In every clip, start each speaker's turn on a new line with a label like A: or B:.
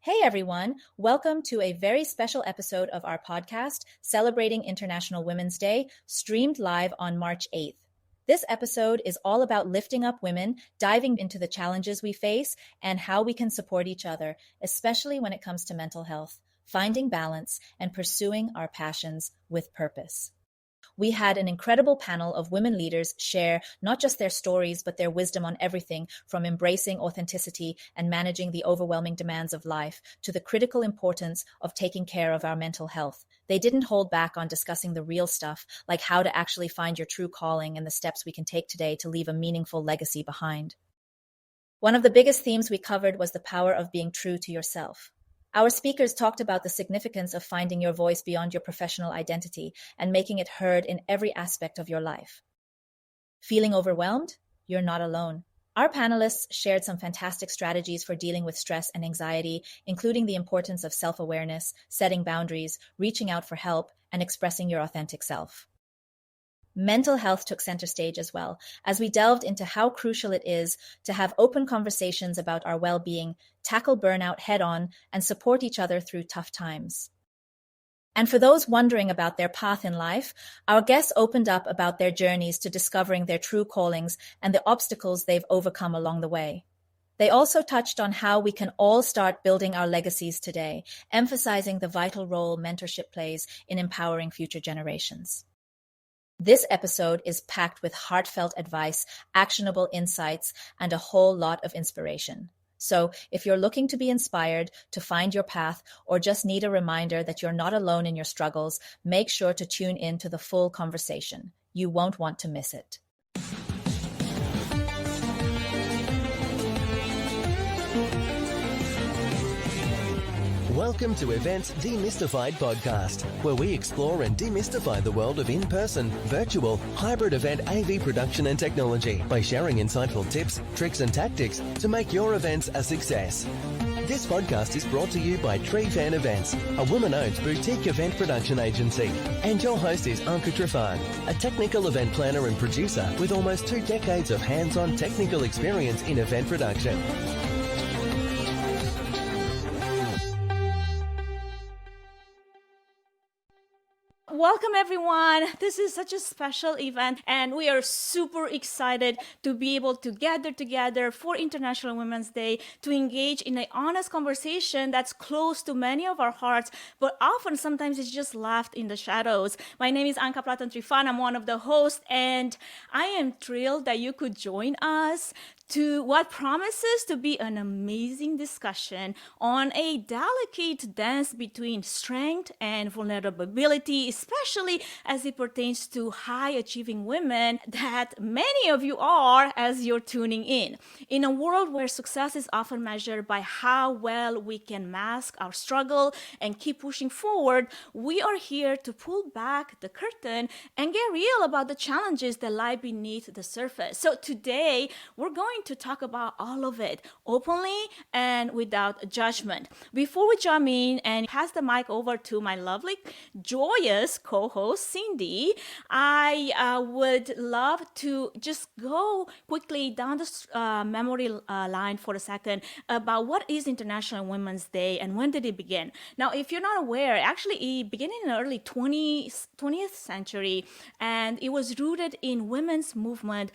A: Hey everyone, welcome to a very special episode of our podcast celebrating International Women's Day, streamed live on March 8th. This episode is all about lifting up women, diving into the challenges we face, and how we can support each other, especially when it comes to mental health, finding balance, and pursuing our passions with purpose. We had an incredible panel of women leaders share not just their stories, but their wisdom on everything from embracing authenticity and managing the overwhelming demands of life to the critical importance of taking care of our mental health. They didn't hold back on discussing the real stuff, like how to actually find your true calling and the steps we can take today to leave a meaningful legacy behind. One of the biggest themes we covered was the power of being true to yourself. Our speakers talked about the significance of finding your voice beyond your professional identity and making it heard in every aspect of your life. Feeling overwhelmed? You're not alone. Our panelists shared some fantastic strategies for dealing with stress and anxiety, including the importance of self-awareness, setting boundaries, reaching out for help, and expressing your authentic self. Mental health took center stage as well, as we delved into how crucial it is to have open conversations about our well-being, tackle burnout head-on, and support each other through tough times. And for those wondering about their path in life, our guests opened up about their journeys to discovering their true callings and the obstacles they've overcome along the way. They also touched on how we can all start building our legacies today, emphasizing the vital role mentorship plays in empowering future generations. This episode is packed with heartfelt advice, actionable insights, and a whole lot of inspiration. So if you're looking to be inspired, to find your path, or just need a reminder that you're not alone in your struggles, make sure to tune in to the full conversation. You won't want to miss it.
B: Welcome to Events Demystified podcast, where we explore and demystify the world of in-person, virtual, hybrid event AV production and technology by sharing insightful tips, tricks and tactics to make your events a success. This podcast is brought to you by Tree Fan Events, a woman-owned boutique event production agency. And your host is Anka Trifan, a technical event planner and producer with almost 2 decades of hands-on technical experience in event production.
C: Welcome everyone. This is such a special event and we are super excited to be able to gather together for International Women's Day to engage in an honest conversation that's close to many of our hearts, but often sometimes it's just left in the shadows. My name is Anka Trifan. I'm one of the hosts and I am thrilled that you could join us to what promises to be an amazing discussion on a delicate dance between strength and vulnerability, especially as it pertains to high-achieving women that many of you are as you're tuning in. In a world where success is often measured by how well we can mask our struggle and keep pushing forward, we are here to pull back the curtain and get real about the challenges that lie beneath the surface. So today, we're going to talk about all of it openly and without judgment. Before we jump in and pass the mic over to my lovely, joyous co-host, Cindy, I would love to just go quickly down the memory line for a second about what is International Women's Day and when did it begin. Now, if you're not aware, actually it began in the early 20th century, and it was rooted in women's movement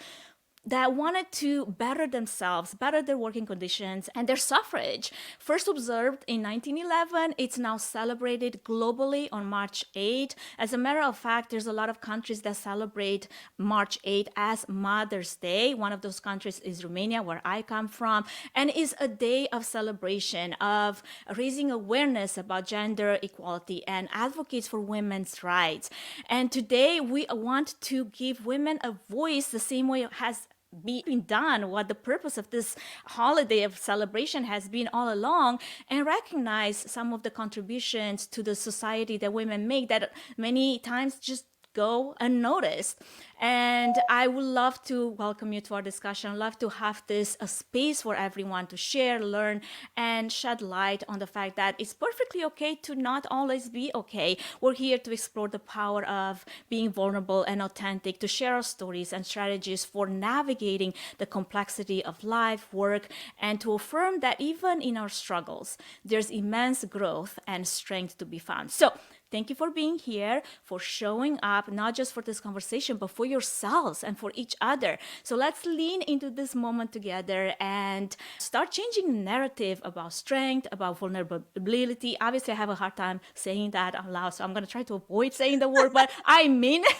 C: that wanted to better themselves, better their working conditions, and their suffrage. First observed in 1911, it's now celebrated globally on March 8. As a matter of fact, there's a lot of countries that celebrate March 8 as Mother's Day. One of those countries is Romania, where I come from, and is a day of celebration, of raising awareness about gender equality and advocates for women's rights. And today we want to give women a voice the same way it has being done, what the purpose of this holiday of celebration has been all along, and recognize some of the contributions to the society that women make that many times just go unnoticed. And I would love to welcome you to our discussion. Love to have this a space for everyone to share, learn, and shed light on the fact that it's perfectly okay to not always be okay. We're here to explore the power of being vulnerable and authentic, to share our stories and strategies for navigating the complexity of life, work, and to affirm that even in our struggles, there's immense growth and strength to be found. So, thank you for being here, for showing up, not just for this conversation, but for yourselves and for each other. So let's lean into this moment together and start changing the narrative about strength, about vulnerability. Obviously, I have a hard time saying that out loud, so I'm going to try to avoid saying the word, but I mean it.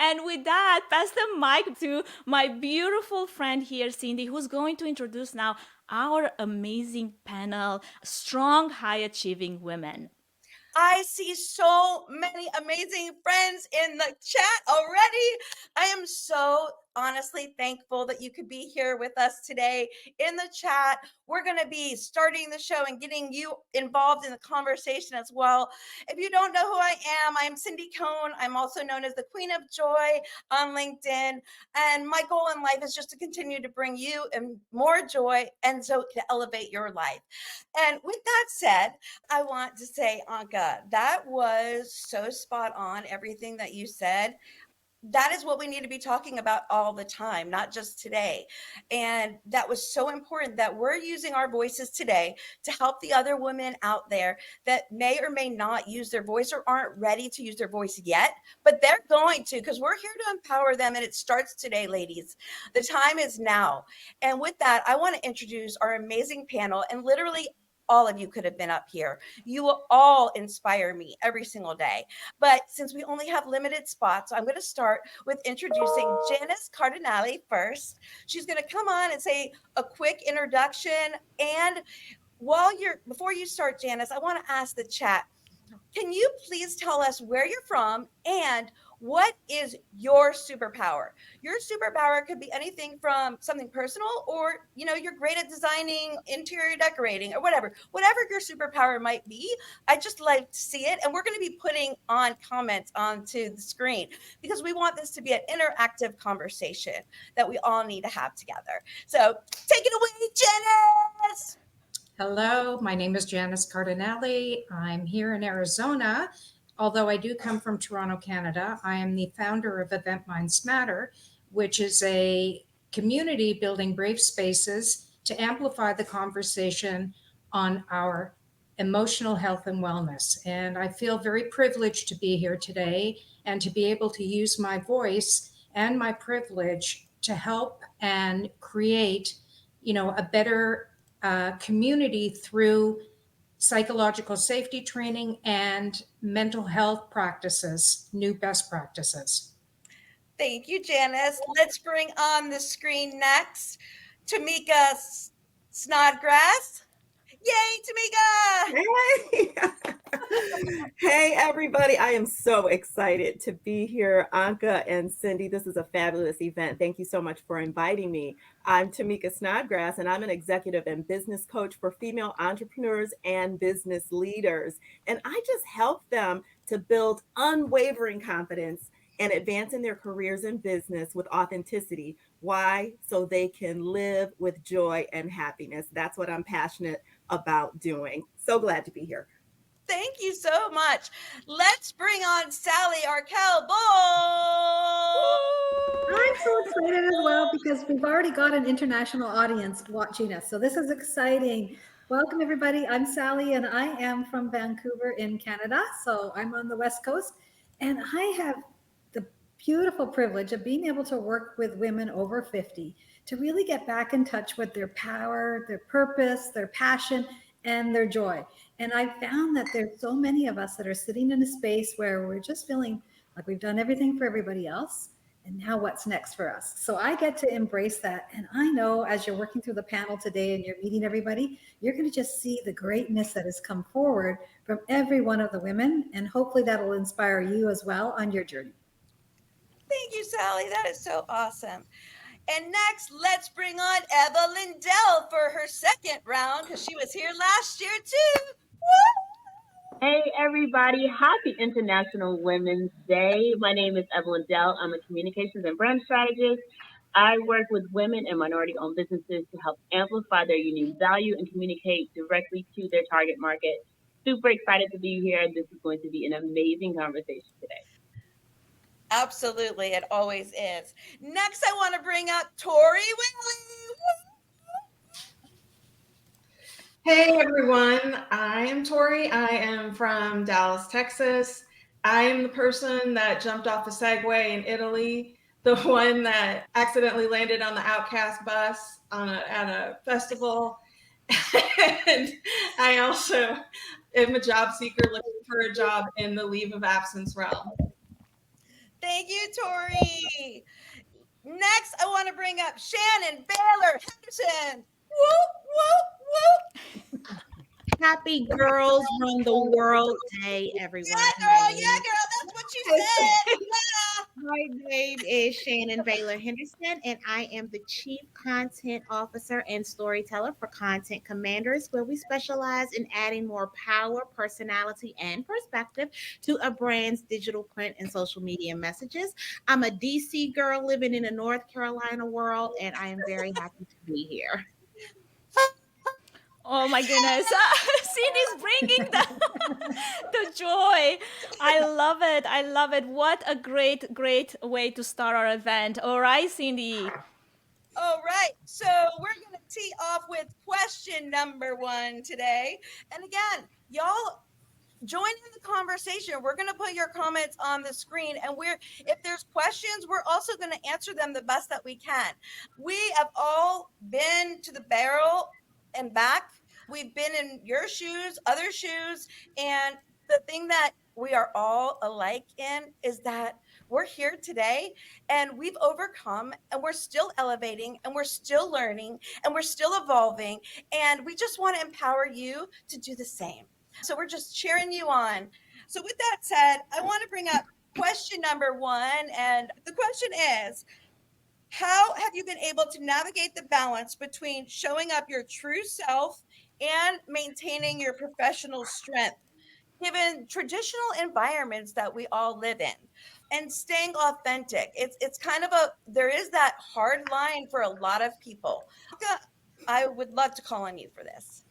C: And with that, pass the mic to my beautiful friend here, Cindy, who's going to introduce now our amazing panel, Strong, High Achieving Women.
D: I see so many amazing friends in the chat already. I am so honestly thankful that you could be here with us today in the chat. We're going to be starting the show and getting you involved in the conversation as well. If you don't know who I am Cindy Cohn. I'm also known as the Queen of Joy on LinkedIn. And my goal in life is just to continue to bring you more joy and so to elevate your life. And with that said, I want to say, Anka, that was so spot on, everything that you said. That is what we need to be talking about all the time, not just today. And that was so important that we're using our voices today to help the other women out there that may or may not use their voice or aren't ready to use their voice yet, but they're going to, because we're here to empower them. And it starts today, ladies. The time is now. And with that, I want to introduce our amazing panel, and literally all of you could have been up here. You will all inspire me every single day. But since we only have limited spots, I'm going to start with introducing Janice Cardinale first. She's going to come on and say a quick introduction. And before you start, Janice, I want to ask the chat, can you please tell us where you're from and what is your superpower? Your superpower could be anything from something personal or, you're great at designing interior decorating or whatever your superpower might be. I just like to see it. And we're going to be putting on comments onto the screen because we want this to be an interactive conversation that we all need to have together. So take it away, Janice.
E: Hello, my name is Janice Cardinale. I'm here in Arizona. Although I do come from Toronto, Canada, I am the founder of Event Minds Matter, which is a community building brave spaces to amplify the conversation on our emotional health and wellness. And I feel very privileged to be here today and to be able to use my voice and my privilege to help and create, a better community through psychological safety training and mental health practices, new best practices.
D: Thank you, Janice. Let's bring on the screen next Tamika Snodgrass. Yay, Tamika!
F: Hey. Hey, everybody. I am so excited to be here. Anka and Cindy, this is a fabulous event. Thank you so much for inviting me. I'm Tamika Snodgrass, and I'm an executive and business coach for female entrepreneurs and business leaders. And I just help them to build unwavering confidence and advance in their careers and business with authenticity. Why? So they can live with joy and happiness. That's what I'm passionate about doing. So glad to be here.
D: Thank you so much. Let's bring on Sally Arkell.
G: I'm so excited as well because we've already got an international audience watching us. So this is exciting. Welcome, everybody. I'm Sally, and I am from Vancouver in Canada. So I'm on the West Coast, and I have the beautiful privilege of being able to work with women over 50 to really get back in touch with their power, their purpose, their passion, and their joy. And I found that there's so many of us that are sitting in a space where we're just feeling like we've done everything for everybody else. And now what's next for us? So I get to embrace that. And I know as you're working through the panel today and you're meeting everybody, you're going to just see the greatness that has come forward from every one of the women. And hopefully that will inspire you as well on your journey.
D: Thank you, Sally. That is so awesome. And next, let's bring on Eva Lindell for her second round because she was here last year too. Woo!
H: Hey everybody, happy International Women's Day. My name is Evelyn Dell. I'm a communications and brand strategist. I work with women and minority owned businesses to help amplify their unique value and communicate directly to their target market. Super excited to be here. This is going to be an amazing conversation today.
D: Absolutely, it always is. Next, I want to bring up Tori Willie.
I: Hey everyone, I am Tori. I am from Dallas, Texas. I am the person that jumped off the Segway in Italy, the one that accidentally landed on the Outcast bus at a festival. And I also am a job seeker looking for a job in the leave of absence realm.
D: Thank you, Tori. Next, I want to bring up Shannon Baylor Henderson. Whoop, whoop, whoop.
J: Happy Girls Run the World Day, everyone.
D: Yeah, girl, that's what you said. Yeah.
J: My name is Shannon Baylor Henderson, and I am the Chief Content Officer and Storyteller for Content Commanders, where we specialize in adding more power, personality, and perspective to a brand's digital, print, and social media messages. I'm a DC girl living in a North Carolina world, and I am very happy to be here.
C: Oh my goodness. Cindy's bringing the joy. I love it. I love it. What a great, great way to start our event. All right, Cindy.
D: All right. So we're going to tee off with question number 1 today. And again, y'all join in the conversation. We're going to put your comments on the screen, and if there's questions, we're also going to answer them the best that we can. We have all been to the barrel and back. We've been in your shoes, other shoes, and the thing that we are all alike in is that we're here today and we've overcome and we're still elevating and we're still learning and we're still evolving, and we just want to empower you to do the same. So we're just cheering you on. So with that said, I want to bring up question number 1. And the question is, how have you been able to navigate the balance between showing up your true self and maintaining your professional strength, given traditional environments that we all live in, and staying authentic? It's kind of there is that hard line for a lot of people. I would love to call on you for this.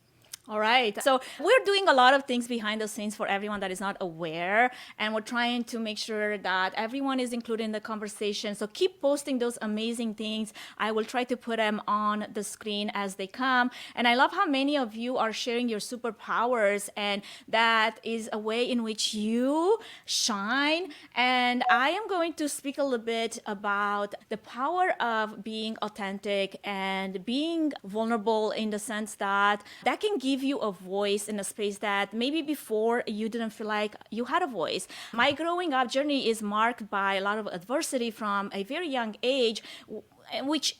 C: All right. So we're doing a lot of things behind the scenes for everyone that is not aware, and we're trying to make sure that everyone is included in the conversation. So keep posting those amazing things. I will try to put them on the screen as they come. And I love how many of you are sharing your superpowers, and that is a way in which you shine. And I am going to speak a little bit about the power of being authentic and being vulnerable, in the sense that can give you a voice in a space that maybe before you didn't feel like you had a voice. My growing up journey is marked by a lot of adversity from a very young age, which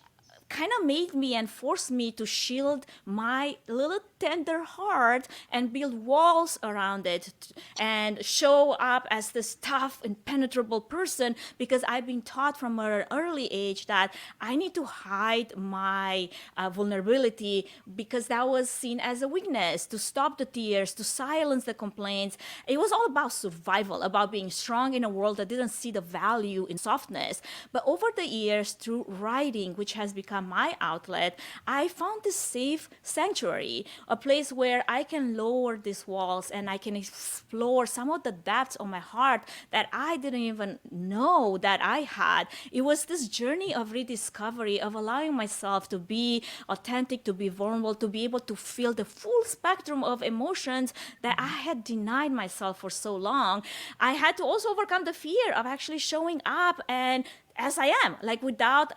C: kind of made me and forced me to shield my little tender heart and build walls around it and show up as this tough, impenetrable person, because I've been taught from an early age that I need to hide my vulnerability, because that was seen as a weakness, to stop the tears, to silence the complaints. It was all about survival, about being strong in a world that didn't see the value in softness. But over the years, through writing, which has become my outlet, I found this safe sanctuary, a place where I can lower these walls and I can explore some of the depths of my heart that I didn't even know that I had. It was this journey of rediscovery, of allowing myself to be authentic, to be vulnerable, to be able to feel the full spectrum of emotions that I had denied myself for so long. I had to also overcome the fear of actually showing up and as I am, like without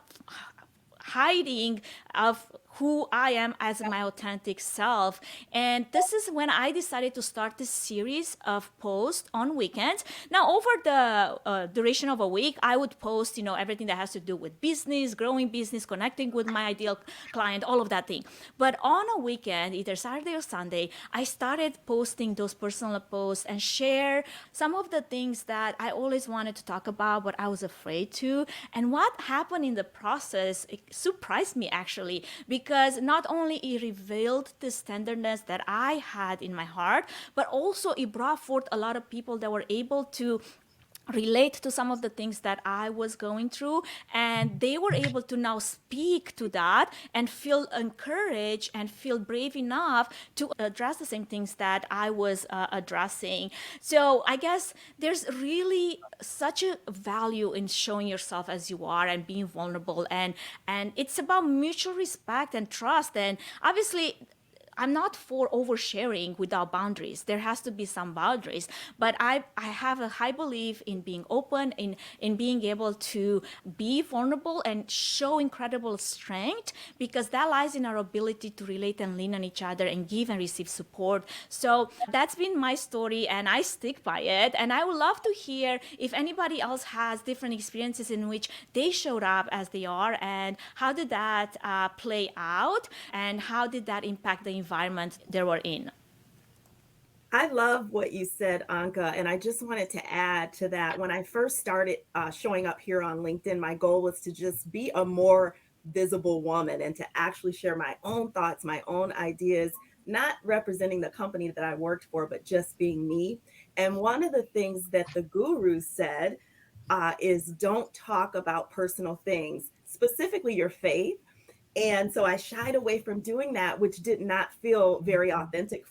C: hiding of who I am as my authentic self. And this is when I decided to start this series of posts on weekends. Now, over the duration of a week, I would post, everything that has to do with business, growing business, connecting with my ideal client, all of that thing. But on a weekend, either Saturday or Sunday, I started posting those personal posts and share some of the things that I always wanted to talk about, but I was afraid to. And what happened in the process, it surprised me actually, because because not only it revealed this tenderness that I had in my heart, but also it brought forth a lot of people that were able to relate to some of the things that I was going through, and they were able to now speak to that and feel encouraged and feel brave enough to address the same things that I was addressing. So I guess there's really such a value in showing yourself as you are and being vulnerable, and it's about mutual respect and trust. And obviously I'm not for oversharing without boundaries. There has to be some boundaries. But I have a high belief in being open, in being able to be vulnerable and show incredible strength, because that lies in our ability to relate and lean on each other and give and receive support. So that's been my story, and I stick by it. And I would love to hear if anybody else has different experiences in which they showed up as they are, and how did that play out, and how did that impact the environment they were in.
F: I love what you said, Anka, and I just wanted to add to that. When I first started showing up here on LinkedIn, my goal was to just be a more visible woman and to actually share my own thoughts, my own ideas, not representing the company that I worked for, but just being me. And one of the things that the guru said is don't talk about personal things, specifically your faith. And so I shied away from doing that, which did not feel very authentic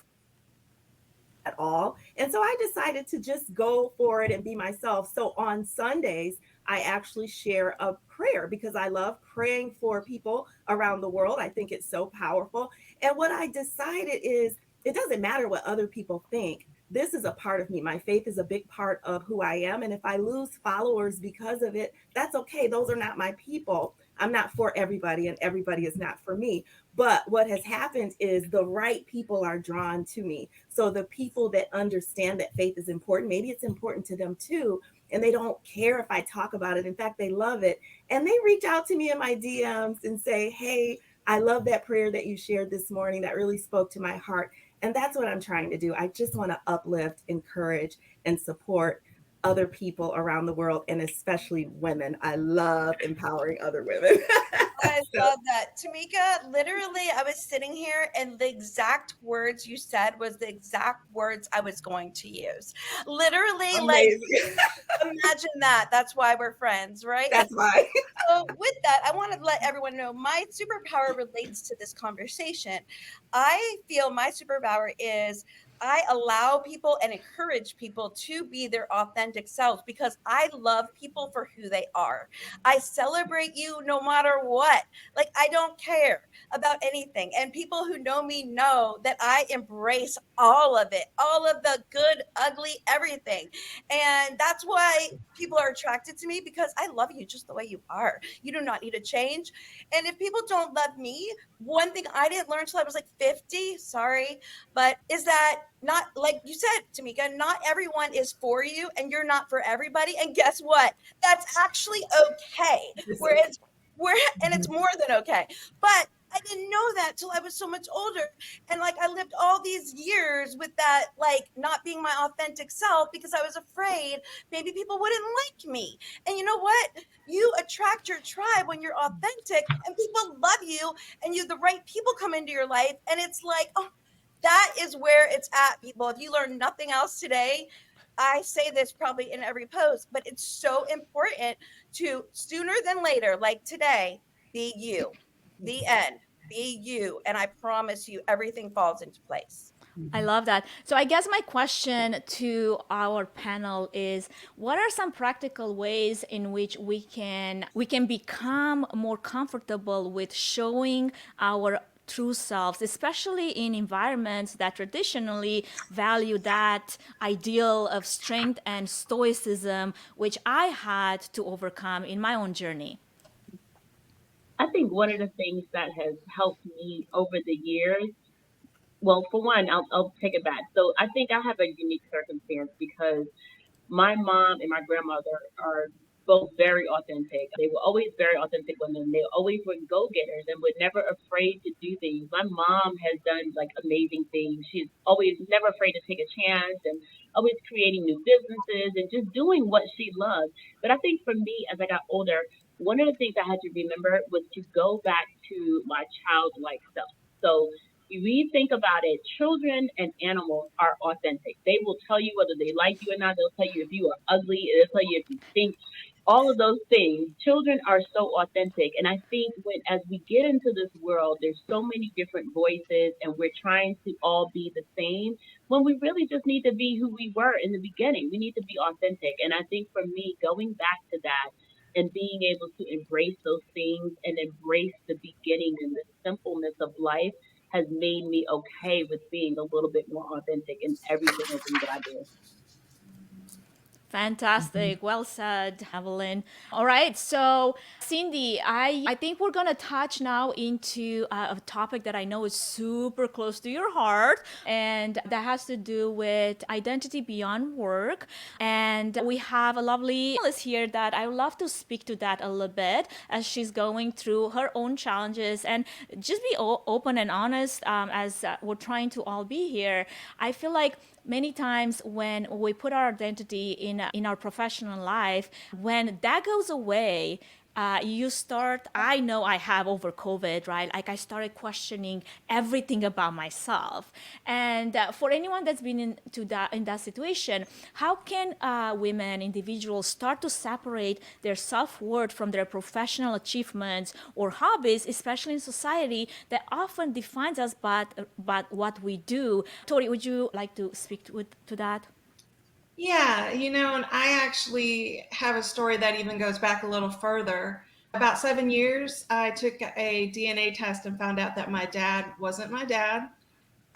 F: at all. And so I decided to just go for it and be myself. So on Sundays, I actually share a prayer because I love praying for people around the world. I think it's so powerful. And what I decided is it doesn't matter what other people think. This is a part of me. My faith is a big part of who I am. And if I lose followers because of it, that's okay. Those are not my people. I'm not for everybody, and everybody is not for me. But what has happened is the right people are drawn to me. So the people that understand that faith is important, maybe it's important to them too, and they don't care if I talk about it. In fact, they love it. And they reach out to me in my DMs and say, hey, I love that prayer that you shared this morning. That really spoke to my heart. And that's what I'm trying to do. I just want to uplift, encourage, and support other people around the world, and especially women. I love empowering other women.
D: I love that. Tamika, literally, I was sitting here and the exact words you said was the exact words I was going to use. Literally,
F: Amazing.
D: like, imagine that. That's why we're friends, right?
F: That's why.
D: So, with that, I want to let everyone know my superpower relates to this conversation. I feel my superpower is I allow people and encourage people to be their authentic selves because I love people for who they are. I celebrate you no matter what. Like, I don't care about anything. And people who know me know that I embrace all of it, all of the good, ugly, everything. And that's why people are attracted to me because I love you just the way you are. You do not need to change. And if people don't love me, one thing I didn't learn till I was like 50, sorry, but is that not like you said, Tamika, not everyone is for you and you're not for everybody. And guess what? That's actually okay. And it's more than okay. But I didn't know that till I was so much older. And like I lived all these years with that, like not being my authentic self because I was afraid maybe people wouldn't like me. And you know what? You attract your tribe when you're authentic and people love you and the right people come into your life. And it's like, oh, that is where it's at, people. If you learn nothing else today, I say this probably in every post, but it's so important to sooner than later, like today, be you. The end. Be you. And I promise you, everything falls into place.
C: I love that. So I guess my question to our panel is what are some practical ways in which we can become more comfortable with showing our true selves, especially in environments that traditionally value that ideal of strength and stoicism, which I had to overcome in my own journey?
H: I think one of the things that has helped me over the years, well, for one, I'll take it back. So I think I have a unique circumstance because my mom and my grandmother are both very authentic. They were always very authentic women. They always were go getters and were never afraid to do things. My mom has done like amazing things. She's always never afraid to take a chance and always creating new businesses and just doing what she loves. But I think for me, as I got older, one of the things I had to remember was to go back to my childlike self. So if we think about it, children and animals are authentic. They will tell you whether they like you or not. They'll tell you if you are ugly. They'll tell you if you stink. All of those things. Children are so authentic. And I think as we get into this world, there's so many different voices and we're trying to all be the same when we really just need to be who we were in the beginning. We need to be authentic. And I think for me, going back to that and being able to embrace those things and embrace the beginning and the simpleness of life has made me okay with being a little bit more authentic in every single thing that I do.
C: Fantastic. Well said, Evelyn. All right. So, Cindy, I think we're going to touch now into a topic that I know is super close to your heart, and that has to do with identity beyond work. And we have a lovely list here that I would love to speak to that a little bit as she's going through her own challenges and just be open and honest as we're trying to all be here. I feel like many times when we put our identity in our professional life, when that goes away, you start, I know I have over COVID, right? Like I started questioning everything about myself. And for anyone that's been in that situation, how can women, individuals start to separate their self-worth from their professional achievements or hobbies, especially in society that often defines us by what we do? Tori, would you like to speak to that?
I: Yeah, and I actually have a story that even goes back a little further. About 7 years, I took a DNA test and found out that my dad wasn't my dad.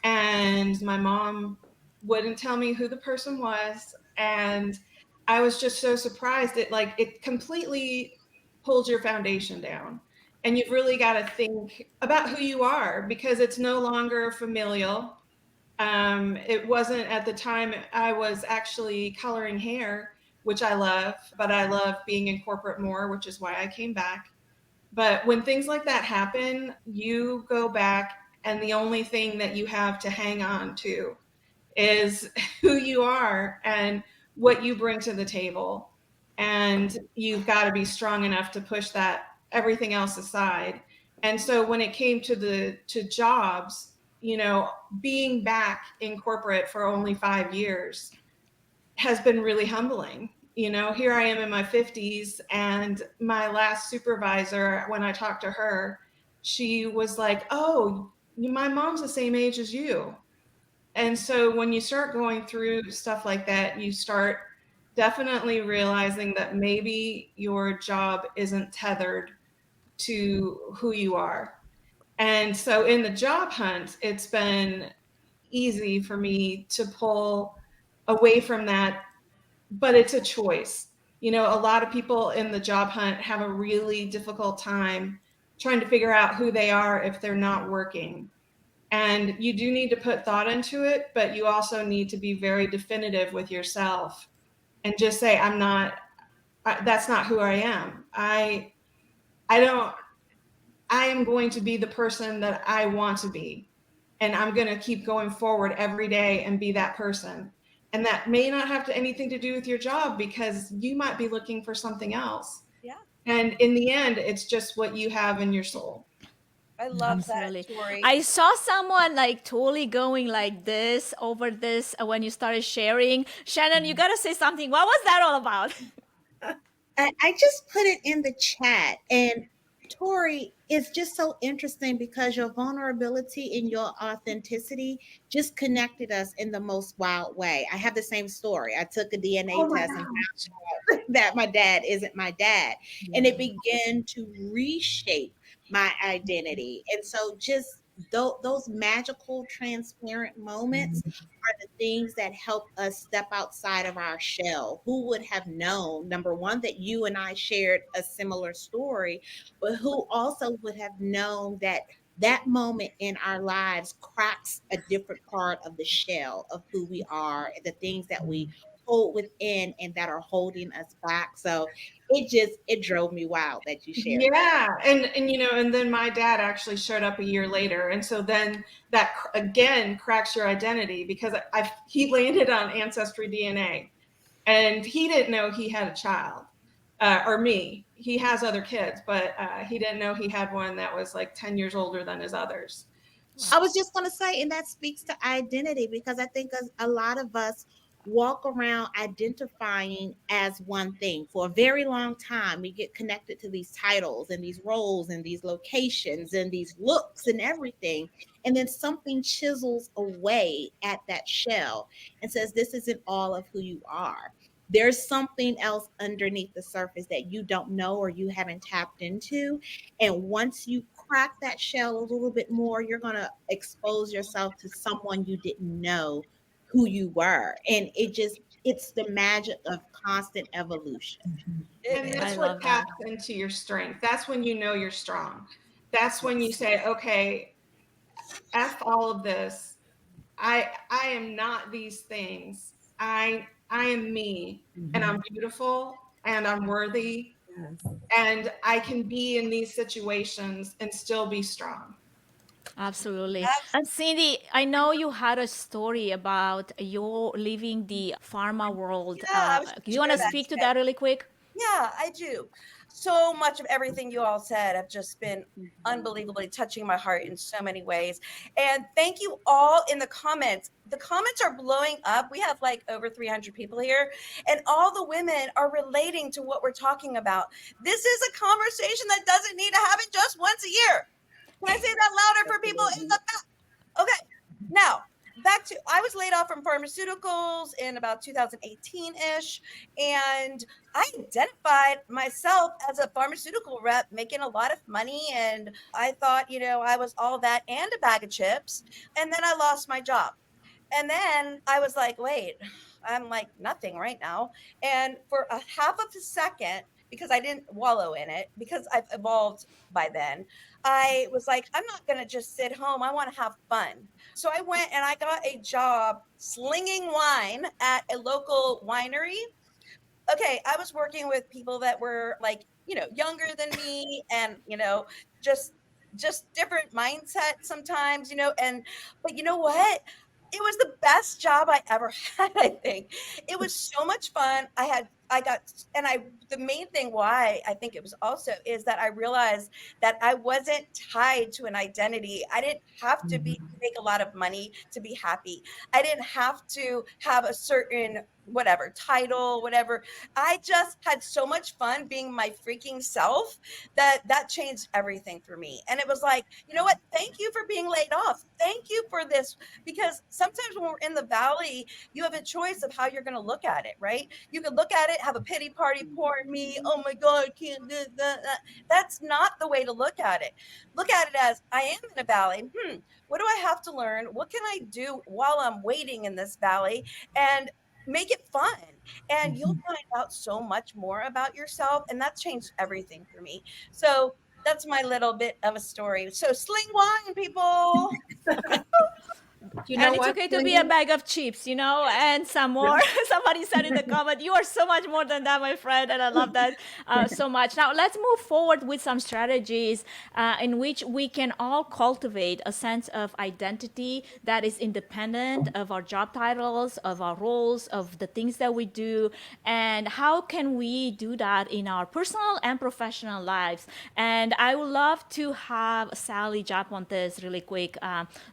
I: And my mom wouldn't tell me who the person was. And I was just so surprised. It completely pulls your foundation down. And you've really got to think about who you are because it's no longer familial. It wasn't at the time. I was actually coloring hair, which I love, but I love being in corporate more, which is why I came back. But when things like that happen, you go back, and the only thing that you have to hang on to is who you are and what you bring to the table. And you've got to be strong enough to push that everything else aside. And so when it came to jobs, being back in corporate for only 5 years has been really humbling. Here I am in my 50s, and my last supervisor, when I talked to her, she was like, "Oh, my mom's the same age as you." And so when you start going through stuff like that, you start definitely realizing that maybe your job isn't tethered to who you are. And so in the job hunt, it's been easy for me to pull away from that, but it's a choice. A lot of people in the job hunt have a really difficult time trying to figure out who they are if they're not working. And you do need to put thought into it, but you also need to be very definitive with yourself and just say, that's not who I am. I am going to be the person that I want to be. And I'm going to keep going forward every day and be that person. And that may not have anything to do with your job because you might be looking for something else.
D: Yeah.
I: And in the end, it's just what you have in your soul.
D: I love
C: Absolutely.
D: that, Tori.
C: I saw someone like totally going like this over this when you started sharing. Shannon, you got to say something. What was that all about?
J: I just put it in the chat. And Tori, it's just so interesting because your vulnerability and your authenticity just connected us in the most wild way. I have the same story. I took a DNA test and found out that my dad isn't my dad. And it began to reshape my identity. And so just those magical, transparent moments are the things that help us step outside of our shell. Who would have known, number one, that you and I shared a similar story, but who also would have known that that moment in our lives cracks a different part of the shell of who we are, the things that we hold within and that are holding us back. So it drove me wild that you shared that.
I: Yeah. And then my dad actually showed up a year later. And so then that again cracks your identity because he landed on Ancestry DNA and he didn't know he had a child. or me. He has other kids, but he didn't know he had one that was like 10 years older than his others.
J: I was just going to say, and that speaks to identity, because I think a lot of us walk around identifying as one thing for a very long time. We get connected to these titles and these roles and these locations and these looks and everything. And then something chisels away at that shell and says, this isn't all of who you are. There's something else underneath the surface that you don't know or you haven't tapped into. And once you crack that shell a little bit more, you're going to expose yourself to someone you didn't know who you were. And it's the magic of constant evolution.
I: And that's what taps into your strength. That's when you know you're strong. That's when you say, okay, F all of this. I am not these things. I am me, and I'm beautiful, and I'm worthy, and I can be in these situations and still be strong.
C: Absolutely. And Cindy, I know you had a story about you leaving the pharma world.
D: Yeah, I was
C: Do you want to speak to that really quick?
D: Yeah, I do. So much of everything you all said have just been unbelievably touching my heart in so many ways. And thank you all in the comments. The comments are blowing up. We have like over 300 people here, and all the women are relating to what we're talking about. This is a conversation that doesn't need to happen just once a year. Can I say that louder for people in the back? Okay. Now, back to I was laid off from pharmaceuticals in about 2018-ish, and I identified myself as a pharmaceutical rep making a lot of money, and I thought, I was all that and a bag of chips, and then I lost my job. And then I was like, wait, I'm like nothing right now. And for a half of a second, because I didn't wallow in it, because I've evolved by then, I was like, I'm not going to just sit home. I want to have fun. So I went and I got a job slinging wine at a local winery. Okay, I was working with people that were like, younger than me, and, just different mindset sometimes, but you know what? It was the best job I ever had, I think. It was so much fun. The main thing why I think it was also is that I realized that I wasn't tied to an identity. I didn't have to make a lot of money to be happy. I didn't have to have a certain whatever title, whatever. I just had so much fun being my freaking self that changed everything for me. And it was like, you know what? Thank you for being laid off. Thank you for this. Because sometimes when we're in the valley, you have a choice of how you're going to look at it, right? You could look at it, have a pity party, poor me. Oh my God, I can't do that. That's not the way to look at it. Look at it as I am in a valley. What do I have to learn? What can I do while I'm waiting in this valley? And make it fun, and you'll find out so much more about yourself, and that changed everything for me. So that's my little bit of a story. So sling wine, people.
C: And it's okay to be a bag of chips, and some more. Somebody said in the comment, you are so much more than that, my friend. And I love that so much. Now, let's move forward with some strategies in which we can all cultivate a sense of identity that is independent of our job titles, of our roles, of the things that we do. And how can we do that in our personal and professional lives? And I would love to have Sally jump on this really quick.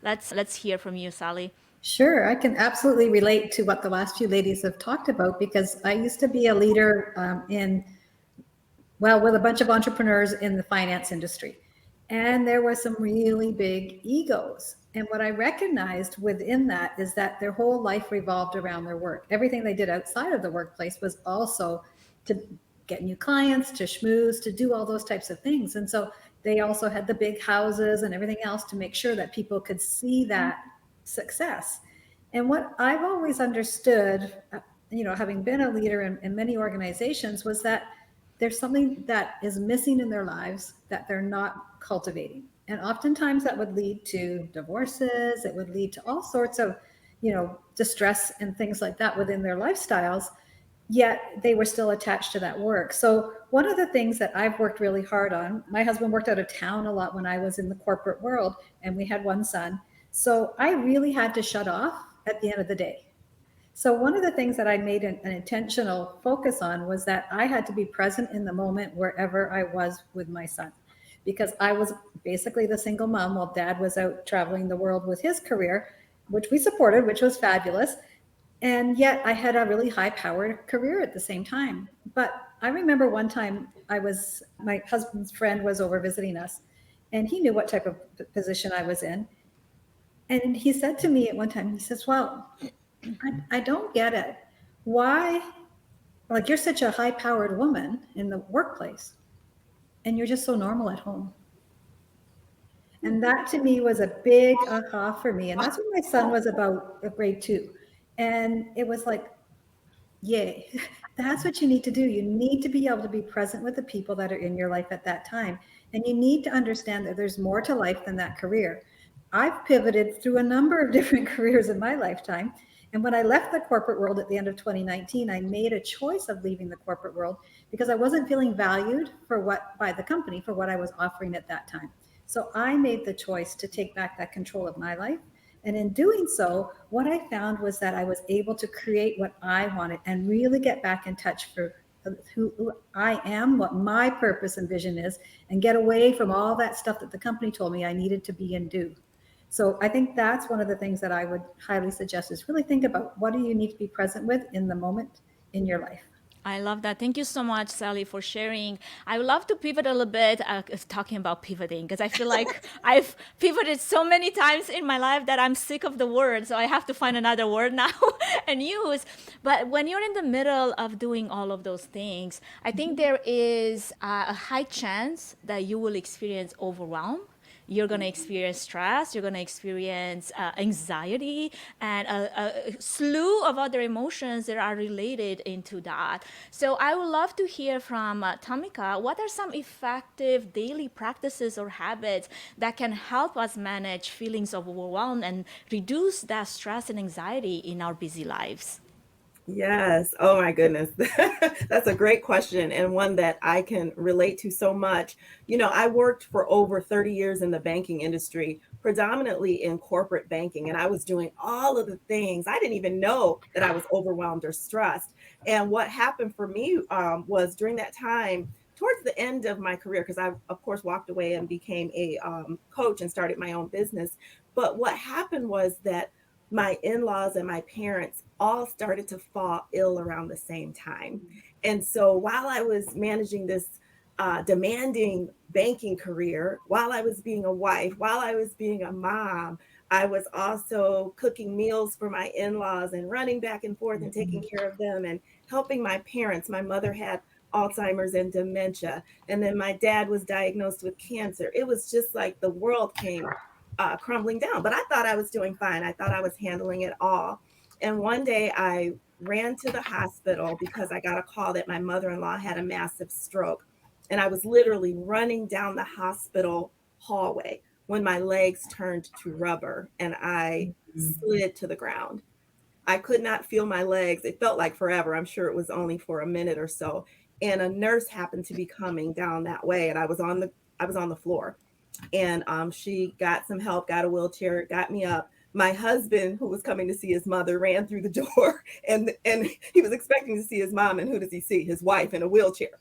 C: Let's hear from you, Sally.
G: Sure, I can absolutely relate to what the last few ladies have talked about, because I used to be a leader with a bunch of entrepreneurs in the finance industry. And there were some really big egos. And what I recognized within that is that their whole life revolved around their work. Everything they did outside of the workplace was also to get new clients, to schmooze, to do all those types of things. And so they also had the big houses and everything else to make sure that people could see that success. And what I've always understood, having been a leader in many organizations, was that there's something that is missing in their lives that they're not cultivating. And oftentimes that would lead to divorces. It would lead to all sorts of, distress and things like that within their lifestyles, yet they were still attached to that work. So one of the things that I've worked really hard on, my husband worked out of town a lot when I was in the corporate world, and we had one son. So I really had to shut off at the end of the day. So one of the things that I made an intentional focus on was that I had to be present in the moment wherever I was with my son, because I was basically the single mom while dad was out traveling the world with his career, which we supported, which was fabulous. And yet I had a really high powered career at the same time. But I remember one time my husband's friend was over visiting us, and he knew what type of position I was in. And he said to me at one time, he says, well, I don't get it. Why, like, you're such a high powered woman in the workplace and you're just so normal at home. And that to me was a big aha for me. And that's when my son was about grade 2. And it was like, yay, that's what you need to do. You need to be able to be present with the people that are in your life at that time. And you need to understand that there's more to life than that career. I've pivoted through a number of different careers in my lifetime. And when I left the corporate world at the end of 2019, I made a choice of leaving the corporate world because I wasn't feeling valued by the company for what I was offering at that time. So I made the choice to take back that control of my life. And in doing so, what I found was that I was able to create what I wanted and really get back in touch for who I am, what my purpose and vision is, and get away from all that stuff that the company told me I needed to be and do. So I think that's one of the things that I would highly suggest is really think about what do you need to be present with in the moment in your life.
C: I love that. Thank you so much, Sally, for sharing. I would love to pivot a little bit, talking about pivoting, because I feel like I've pivoted so many times in my life that I'm sick of the word. So I have to find another word now and use. But when you're in the middle of doing all of those things, I think there is a high chance that you will experience overwhelm. You're going to experience stress, you're going to experience anxiety, and a slew of other emotions that are related into that. So I would love to hear from Tamika, what are some effective daily practices or habits that can help us manage feelings of overwhelm and reduce that stress and anxiety in our busy lives?
F: Yes. Oh my goodness. That's a great question and one that I can relate to so much. I worked for over 30 years in the banking industry, predominantly in corporate banking, and I was doing all of the things. I didn't even know that I was overwhelmed or stressed. And what happened for me was during that time, towards the end of my career, because I, of course, walked away and became a coach and started my own business. But what happened was that my in-laws and my parents all started to fall ill around the same time. And so while I was managing this demanding banking career, while I was being a wife, while I was being a mom, I was also cooking meals for my in-laws and running back and forth and taking care of them and helping my parents. My mother had Alzheimer's and dementia, and then my dad was diagnosed with cancer. It was just like the world came crumbling down. But I thought I was doing fine. I thought I was handling it all. And one day I ran to the hospital because I got a call that my mother-in-law had a massive stroke. And I was literally running down the hospital hallway when my legs turned to rubber and I slid to the ground. I could not feel my legs. It felt like forever. I'm sure it was only for a minute or so. And a nurse happened to be coming down that way, and I was on the floor. And she got some help, got a wheelchair, got me up. My husband, who was coming to see his mother, ran through the door, and he was expecting to see his mom, and who does he see? His wife in a wheelchair.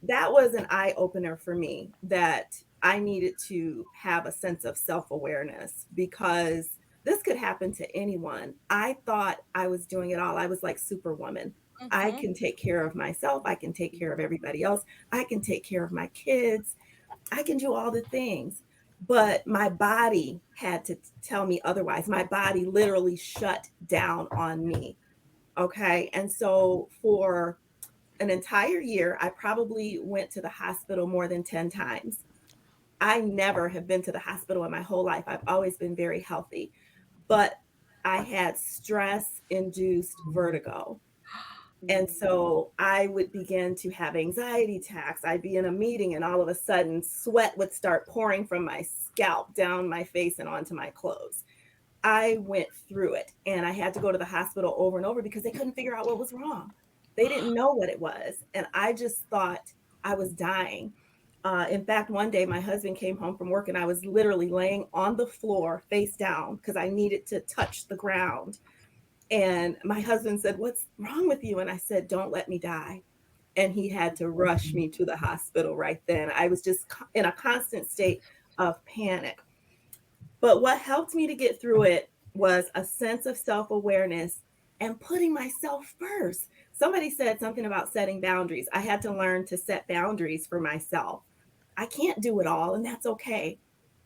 F: That was an eye opener for me that I needed to have a sense of self-awareness, because this could happen to anyone. I thought I was doing it all. I was like Superwoman. I can take care of myself. I can take care of everybody else. I can take care of my kids. I can do all the things. But my body had to tell me otherwise. My body literally shut down on me. Okay. And so for an entire year, I probably went to the hospital more than 10 times. I never have been to the hospital in my whole life. I've always been very healthy, but I had stress induced vertigo. And so I would begin to have anxiety attacks. I'd be in a meeting and all of a sudden sweat would start pouring from my scalp down my face and onto my clothes. I went through it and I had to go to the hospital over and over because they couldn't figure out what was wrong. They didn't know what it was. And I just thought I was dying. In fact, one day my husband came home from work and I was literally laying on the floor face down because I needed to touch the ground. And my husband said, "What's wrong with you?" And I said, "Don't let me die." And he had to rush me to the hospital right then. I was just in a constant state of panic. But what helped me to get through it was a sense of self awareness and putting myself first. Somebody said something about setting boundaries. I had to learn to set boundaries for myself. I can't do it all, and that's okay.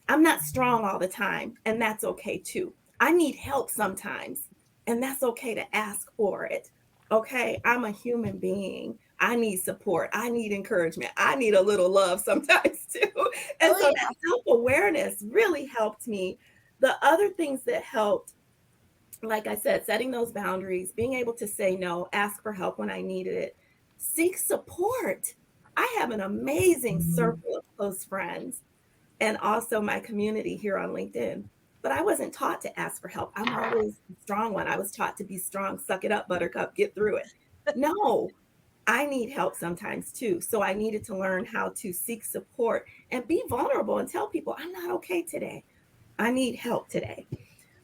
F: I'm not strong all the time, and that's okay too. I need help sometimes, and that's okay to ask for it. Okay, I'm a human being. I need support. I need encouragement. I need a little love sometimes too. And so that self awareness really helped me. The other things that helped, like I said, setting those boundaries, being able to say no, ask for help when I needed it, seek support. I have an amazing circle of close friends and also my community here on LinkedIn. But I wasn't taught to ask for help. I'm always the strong one. I was taught to be strong, suck it up, buttercup, get through it. No, I need help sometimes too. So I needed to learn how to seek support and be vulnerable and tell people, I'm not okay today. I need help today.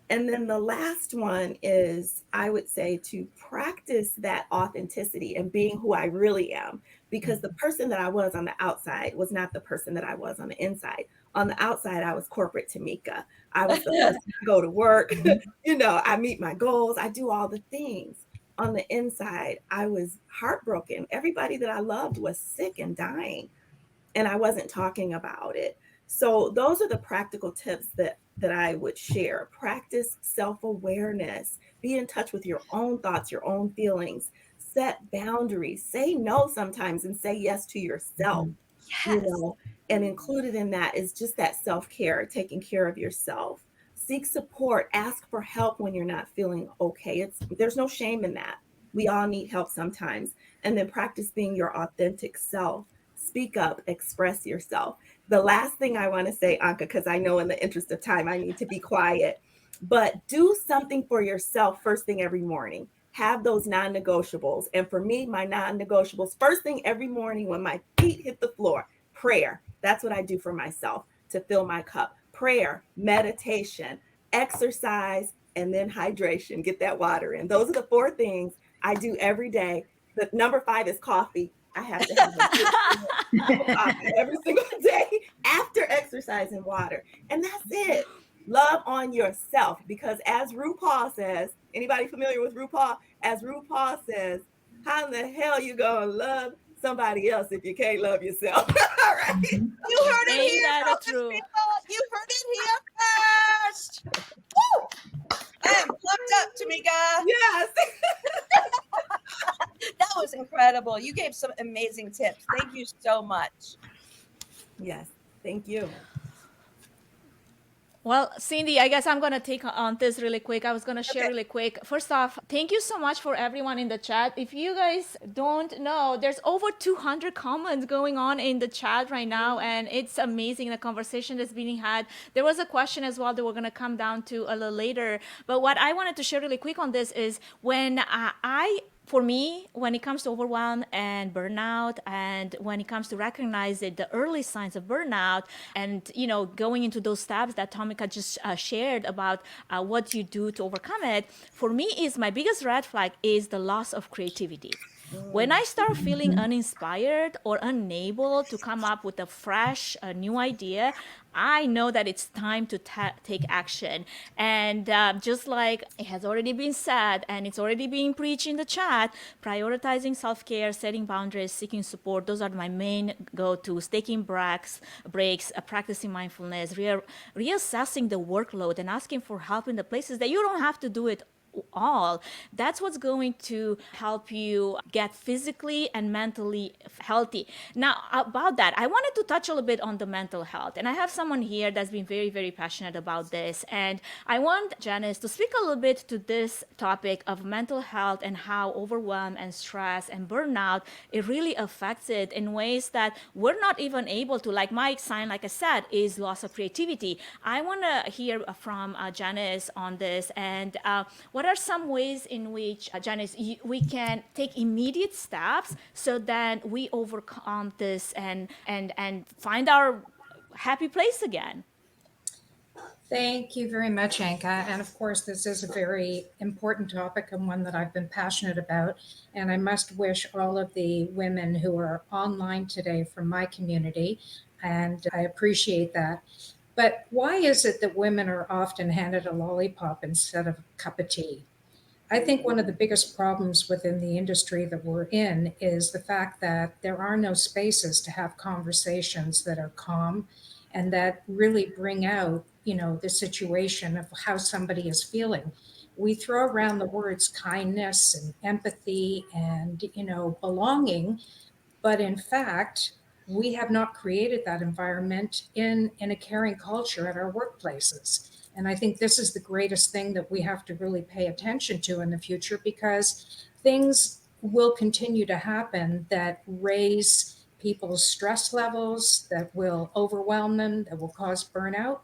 F: And then the last one is, I would say, to practice that authenticity and being who I really am, because the person that I was on the outside was not the person that I was on the inside. On the outside, I was corporate Tamika. I was the person to go to work, I meet my goals, I do all the things. On the inside, I was heartbroken. Everybody that I loved was sick and dying, and I wasn't talking about it. So those are the practical tips that I would share. Practice self-awareness. Be in touch with your own thoughts, your own feelings. Set boundaries. Say no sometimes and say yes to yourself. And included in that is just that self-care, taking care of yourself. Seek support, ask for help when you're not feeling okay. There's no shame in that. We all need help sometimes. And then practice being your authentic self. Speak up, express yourself. The last thing I want to say, Anka, because I know in the interest of time, I need to be quiet, but do something for yourself first thing every morning. Have those non negotiables. And for me, my non negotiables, first thing every morning when my feet hit the floor, prayer. That's what I do for myself to fill my cup. Prayer, meditation, exercise, and then hydration. Get that water in. Those are the 4 things I do every day. The number 5 is coffee. I have to have a coffee every single day after exercise and water. And that's it. Love on yourself, because as RuPaul says, anybody familiar with RuPaul? As RuPaul says, how in the hell you gonna love somebody else if you can't love yourself? All right.
D: You heard it here,
C: true.
D: You heard it here first. Woo! I am pumped up, Tamika.
F: Yes.
D: That was incredible. You gave some amazing tips. Thank you so much.
F: Yes. Thank you.
C: Well, Cindy, I guess I'm going to take on this really quick. I was going to share really quick. First off, thank you so much for everyone in the chat. If you guys don't know, there's over 200 comments going on in the chat right now, and it's amazing the conversation that's being had. There was a question as well that we're going to come down to a little later. But what I wanted to share really quick on this is when for me, when it comes to overwhelm and burnout, and when it comes to recognizing the early signs of burnout, and going into those steps that Tomika just shared about what you do to overcome it, for me is my biggest red flag is the loss of creativity. When I start feeling uninspired or unable to come up with a fresh, new idea, I know that it's time to take action. And just like it has already been said, and it's already being preached in the chat, prioritizing self-care, setting boundaries, seeking support, those are my main go-tos. Taking breaks, practicing mindfulness, reassessing the workload, and asking for help in the places that you don't have to do it all. That's what's going to help you get physically and mentally healthy. Now, about that, I wanted to touch a little bit on the mental health. And I have someone here that's been very, very passionate about this. And I want Janice to speak a little bit to this topic of mental health and how overwhelm and stress and burnout, it really affects it in ways that we're not even able to. Like my sign, like I said, is loss of creativity. I want to hear from Janice on this. And what are some ways in which, Janice, we can take immediate steps so that we overcome this and find our happy place again?
E: Thank you very much, Anka. And of course, this is a very important topic and one that I've been passionate about. And I must wish all of the women who are online today from my community, and I appreciate that. But why is it that women are often handed a lollipop instead of a cup of tea? I think one of the biggest problems within the industry that we're in is the fact that there are no spaces to have conversations that are calm and that really bring out, the situation of how somebody is feeling. We throw around the words kindness and empathy and, belonging, but in fact, we have not created that environment in a caring culture at our workplaces. And I think this is the greatest thing that we have to really pay attention to in the future, because things will continue to happen that raise people's stress levels, that will overwhelm them, that will cause burnout.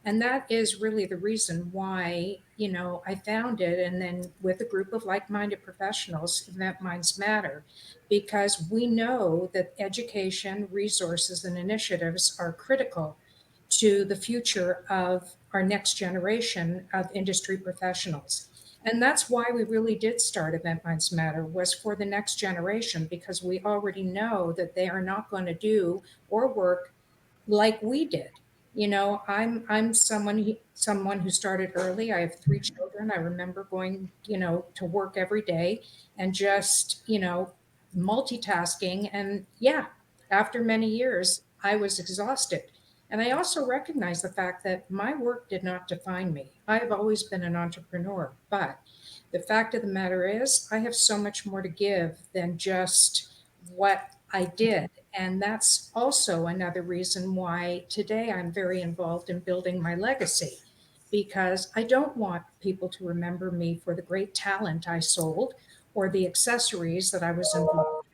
E: And that is really the reason why, I founded, and then with a group of like minded professionals, Event Minds Matter, because we know that education, resources, and initiatives are critical to the future of our next generation of industry professionals. And that's why we really did start Event Minds Matter, was for the next generation, because we already know that they are not going to do or work like we did. I'm someone who started early. I have 3 children. I remember going, to work every day and just, multitasking. And yeah, after many years, I was exhausted. And I also recognize the fact that my work did not define me. I have always been an entrepreneur, but the fact of the matter is, I have so much more to give than just what I did. And that's also another reason why today I'm very involved in building my legacy, because I don't want people to remember me for the great talent I sold or the accessories that I was involved.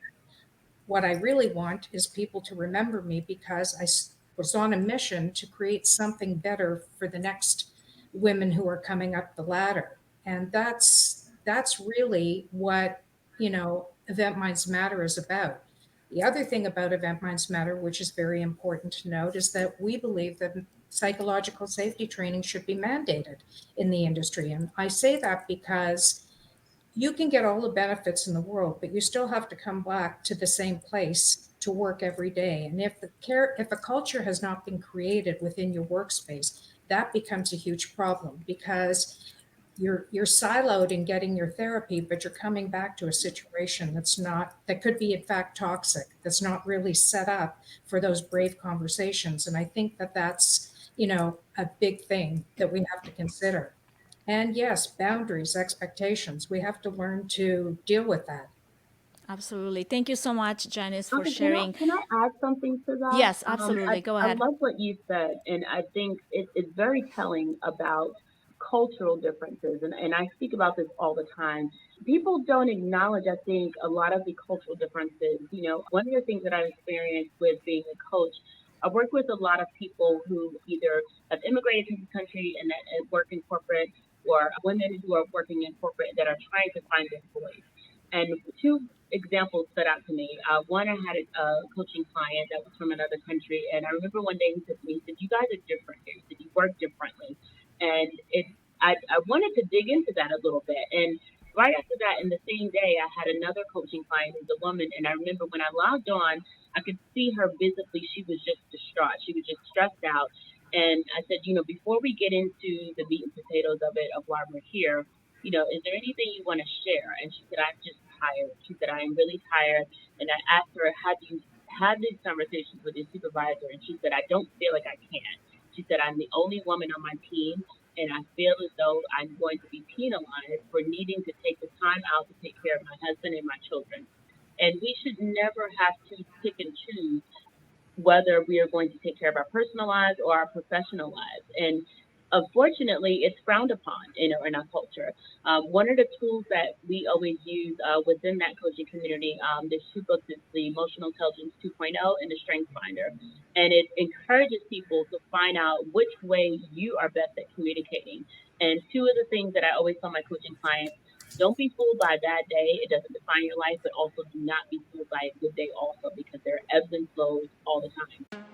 E: What I really want is people to remember me because was on a mission to create something better for the next women who are coming up the ladder. And that's really what, Event Minds Matter is about. The other thing about Event Minds Matter, which is very important to note, is that we believe that psychological safety training should be mandated in the industry. And I say that because you can get all the benefits in the world, but you still have to come back to the same place to work every day. And if a culture has not been created within your workspace, that becomes a huge problem, because you're siloed in getting your therapy, but you're coming back to a situation that could be in fact toxic, that's not really set up for those brave conversations. And I think that that's, a big thing that we have to consider. And yes, boundaries, expectations. We have to learn to deal with that.
C: Absolutely. Thank you so much, Janice, for
H: Okay,
C: sharing.
H: can I add something to that?
C: Yes, absolutely. Go
H: I
C: ahead.
H: love what you said, and I think it's very telling about cultural differences. And I speak about this all the time. People don't acknowledge, I think, a lot of the cultural differences. One of the things that I've experienced with being a coach, I work with a lot of people who either have immigrated to the country and work in corporate, or women who are working in corporate that are trying to find their voice. And two examples stood out to me. One, I had a coaching client that was from another country, and I remember one day he said to me, he said, "You guys are different here. He said, you work differently." And I wanted to dig into that a little bit. And right after that, in the same day, I had another coaching client who's a woman, and I remember when I logged on, I could see her visibly. She was just distraught. She was just stressed out. And I said, before we get into the meat and potatoes of it, of why we're here, is there anything you want to share? And she said, I'm just tired. She said, I am really tired. And I asked her, have you had these conversations with your supervisor? And she said, I don't feel like I can. She said, I'm the only woman on my team, and I feel as though I'm going to be penalized for needing to take the time out to take care of my husband and my children. And we should never have to pick and choose whether we are going to take care of our personal lives or our professional lives. And unfortunately, it's frowned upon, in our culture. One of the tools that we always use within that coaching community, there's two books. It's the Emotional Intelligence 2.0 and the Strength Finder. And it encourages people to find out which way you are best at communicating. And two of the things that I always tell my coaching clients, don't be fooled by a bad day. It doesn't define your life, but also do not be fooled by a good day also, because there are ebbs and flows all the time.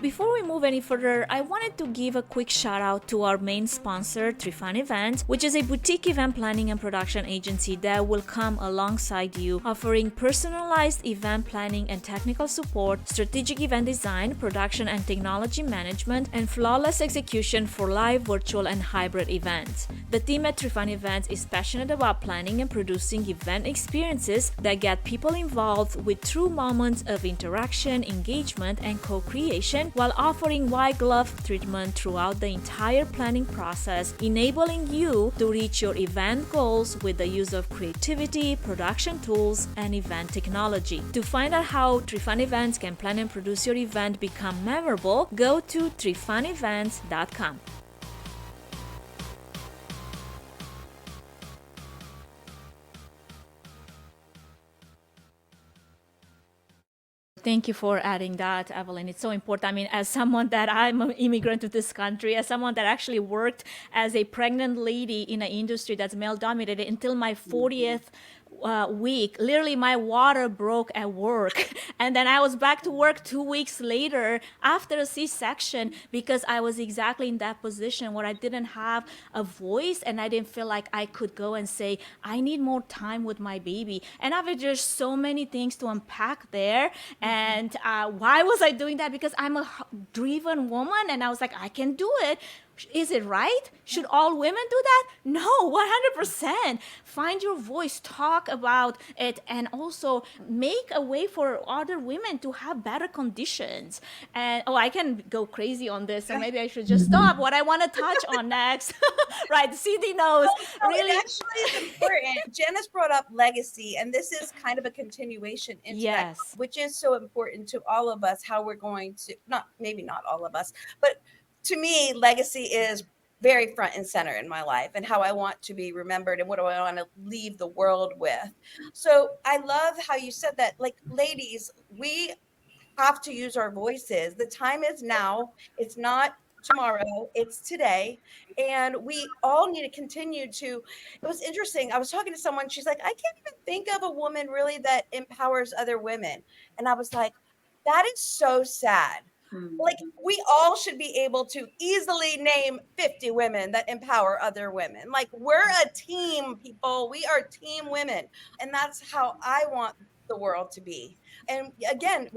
C: Before we move any further, I wanted to give a quick shout out to our main sponsor, Trifan Events, which is a boutique event planning and production agency that will come alongside you, offering personalized event planning and technical support, strategic event design, production and technology management, and flawless execution for live, virtual, and hybrid events. The team at Trifan Events is passionate about planning and producing event experiences that get people involved with true moments of interaction, engagement, and co-creation, while offering white glove treatment throughout the entire planning process, enabling you to reach your event goals with the use of creativity, production tools, and event technology. To find out how Trifan Events can plan and produce your event become memorable, go to trifanevents.com. Thank you for adding that, Evelyn. It's so important. I mean, as someone that I'm an immigrant to this country, as someone that actually worked as a pregnant lady in an industry that's male dominated until my 40th week, literally my water broke at work. And then I was back to work 2 weeks later after a C-section because I was exactly in that position where I didn't have a voice and I didn't feel like I could go and say, I need more time with my baby. And there's so many things to unpack there. And why was I doing that? Because I'm a driven woman and I was like, I can do it. Is it right? Should all women do that? No, 100%. Find your voice, talk about it, and also make a way for other women to have better conditions. And I can go crazy on this, so maybe I should just stop. What I want to touch on next, right? Cindy knows.
D: No,
C: really,
D: it actually is important. Janice brought up legacy, and this is kind of a continuation into that, which is so important to all of us. How we're going to maybe not all of us, but to me, legacy is very front and center in my life and how I want to be remembered and what do I want to leave the world with. So I love how you said that, like, ladies, we have to use our voices. The time is now. It's not tomorrow, it's today. And we all need to continue to. It was interesting. I was talking to someone, she's like, I can't even think of a woman really that empowers other women. And I was like, that is so sad. Like, we all should be able to easily name 50 women that empower other women. Like, we're a team, people. We are team women. And that's how I want the world to be. And again,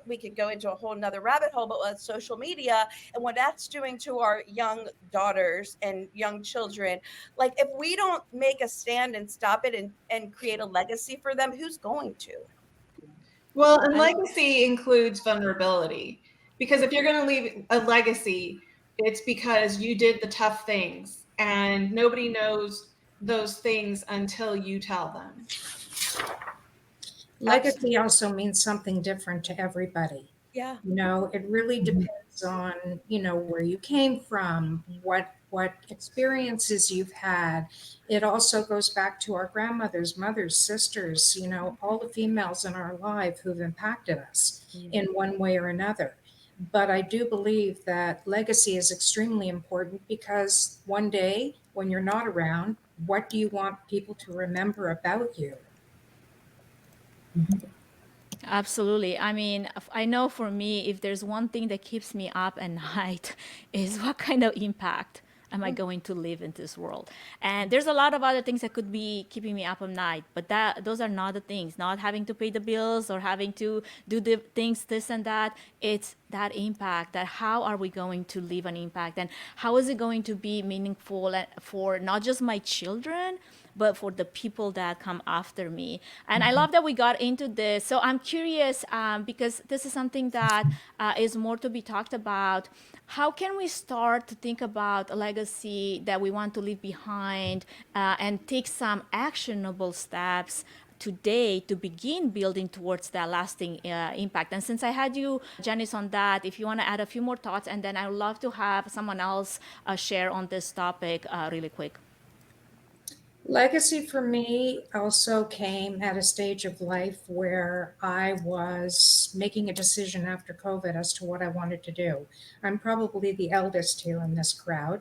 D: we could go into a whole nother rabbit hole, but with social media and what that's doing to our young daughters and young children, like, if we don't make a stand and stop it and create a legacy for them, who's going to?
I: Well, and legacy includes vulnerability, because if you're going to leave a legacy, it's because you did the tough things and nobody knows those things until you tell them.
E: Legacy also means something different to everybody.
D: Yeah.
E: It really depends on, where you came from, what experiences you've had. It also goes back to our grandmothers, mothers, sisters, all the females in our life who've impacted us in one way or another. But I do believe that legacy is extremely important because one day when you're not around, what do you want people to remember about you?
C: Absolutely. I mean, I know for me, if there's one thing that keeps me up at night is what kind of impact am I going to live in this world? And there's a lot of other things that could be keeping me up at night, but those are not the things. Not having to pay the bills or having to do the things, this and that. It's that impact, that how are we going to leave an impact, and how is it going to be meaningful for not just my children, but for the people that come after me. And I love that we got into this. So I'm curious, because this is something that is more to be talked about. How can we start to think about a legacy that we want to leave behind and take some actionable steps today to begin building towards that lasting impact? And since I had you, Janice, on that, if you want to add a few more thoughts, and then I would love to have someone else share on this topic really quick.
E: Legacy for me also came at a stage of life where I was making a decision after COVID as to what I wanted to do. I'm probably the eldest here in this crowd,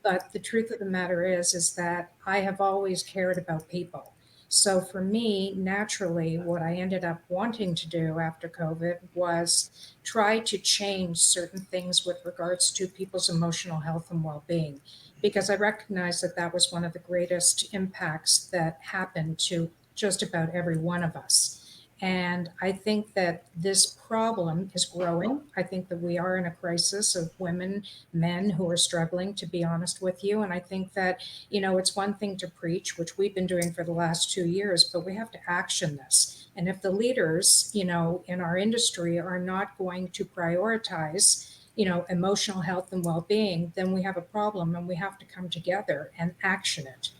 E: but the truth of the matter is that I have always cared about people. So for me, naturally, what I ended up wanting to do after COVID was try to change certain things with regards to people's emotional health and well-being, because I recognized that that was one of the greatest impacts that happened to just about every one of us. And I think that this problem is growing. I think that we are in a crisis of women, men who are struggling, to be honest with you. And I think that, it's one thing to preach, which we've been doing for the last 2 years, but we have to action this. And if the leaders, in our industry are not going to prioritize, emotional health and well being, then we have a problem and we have to come together and action it.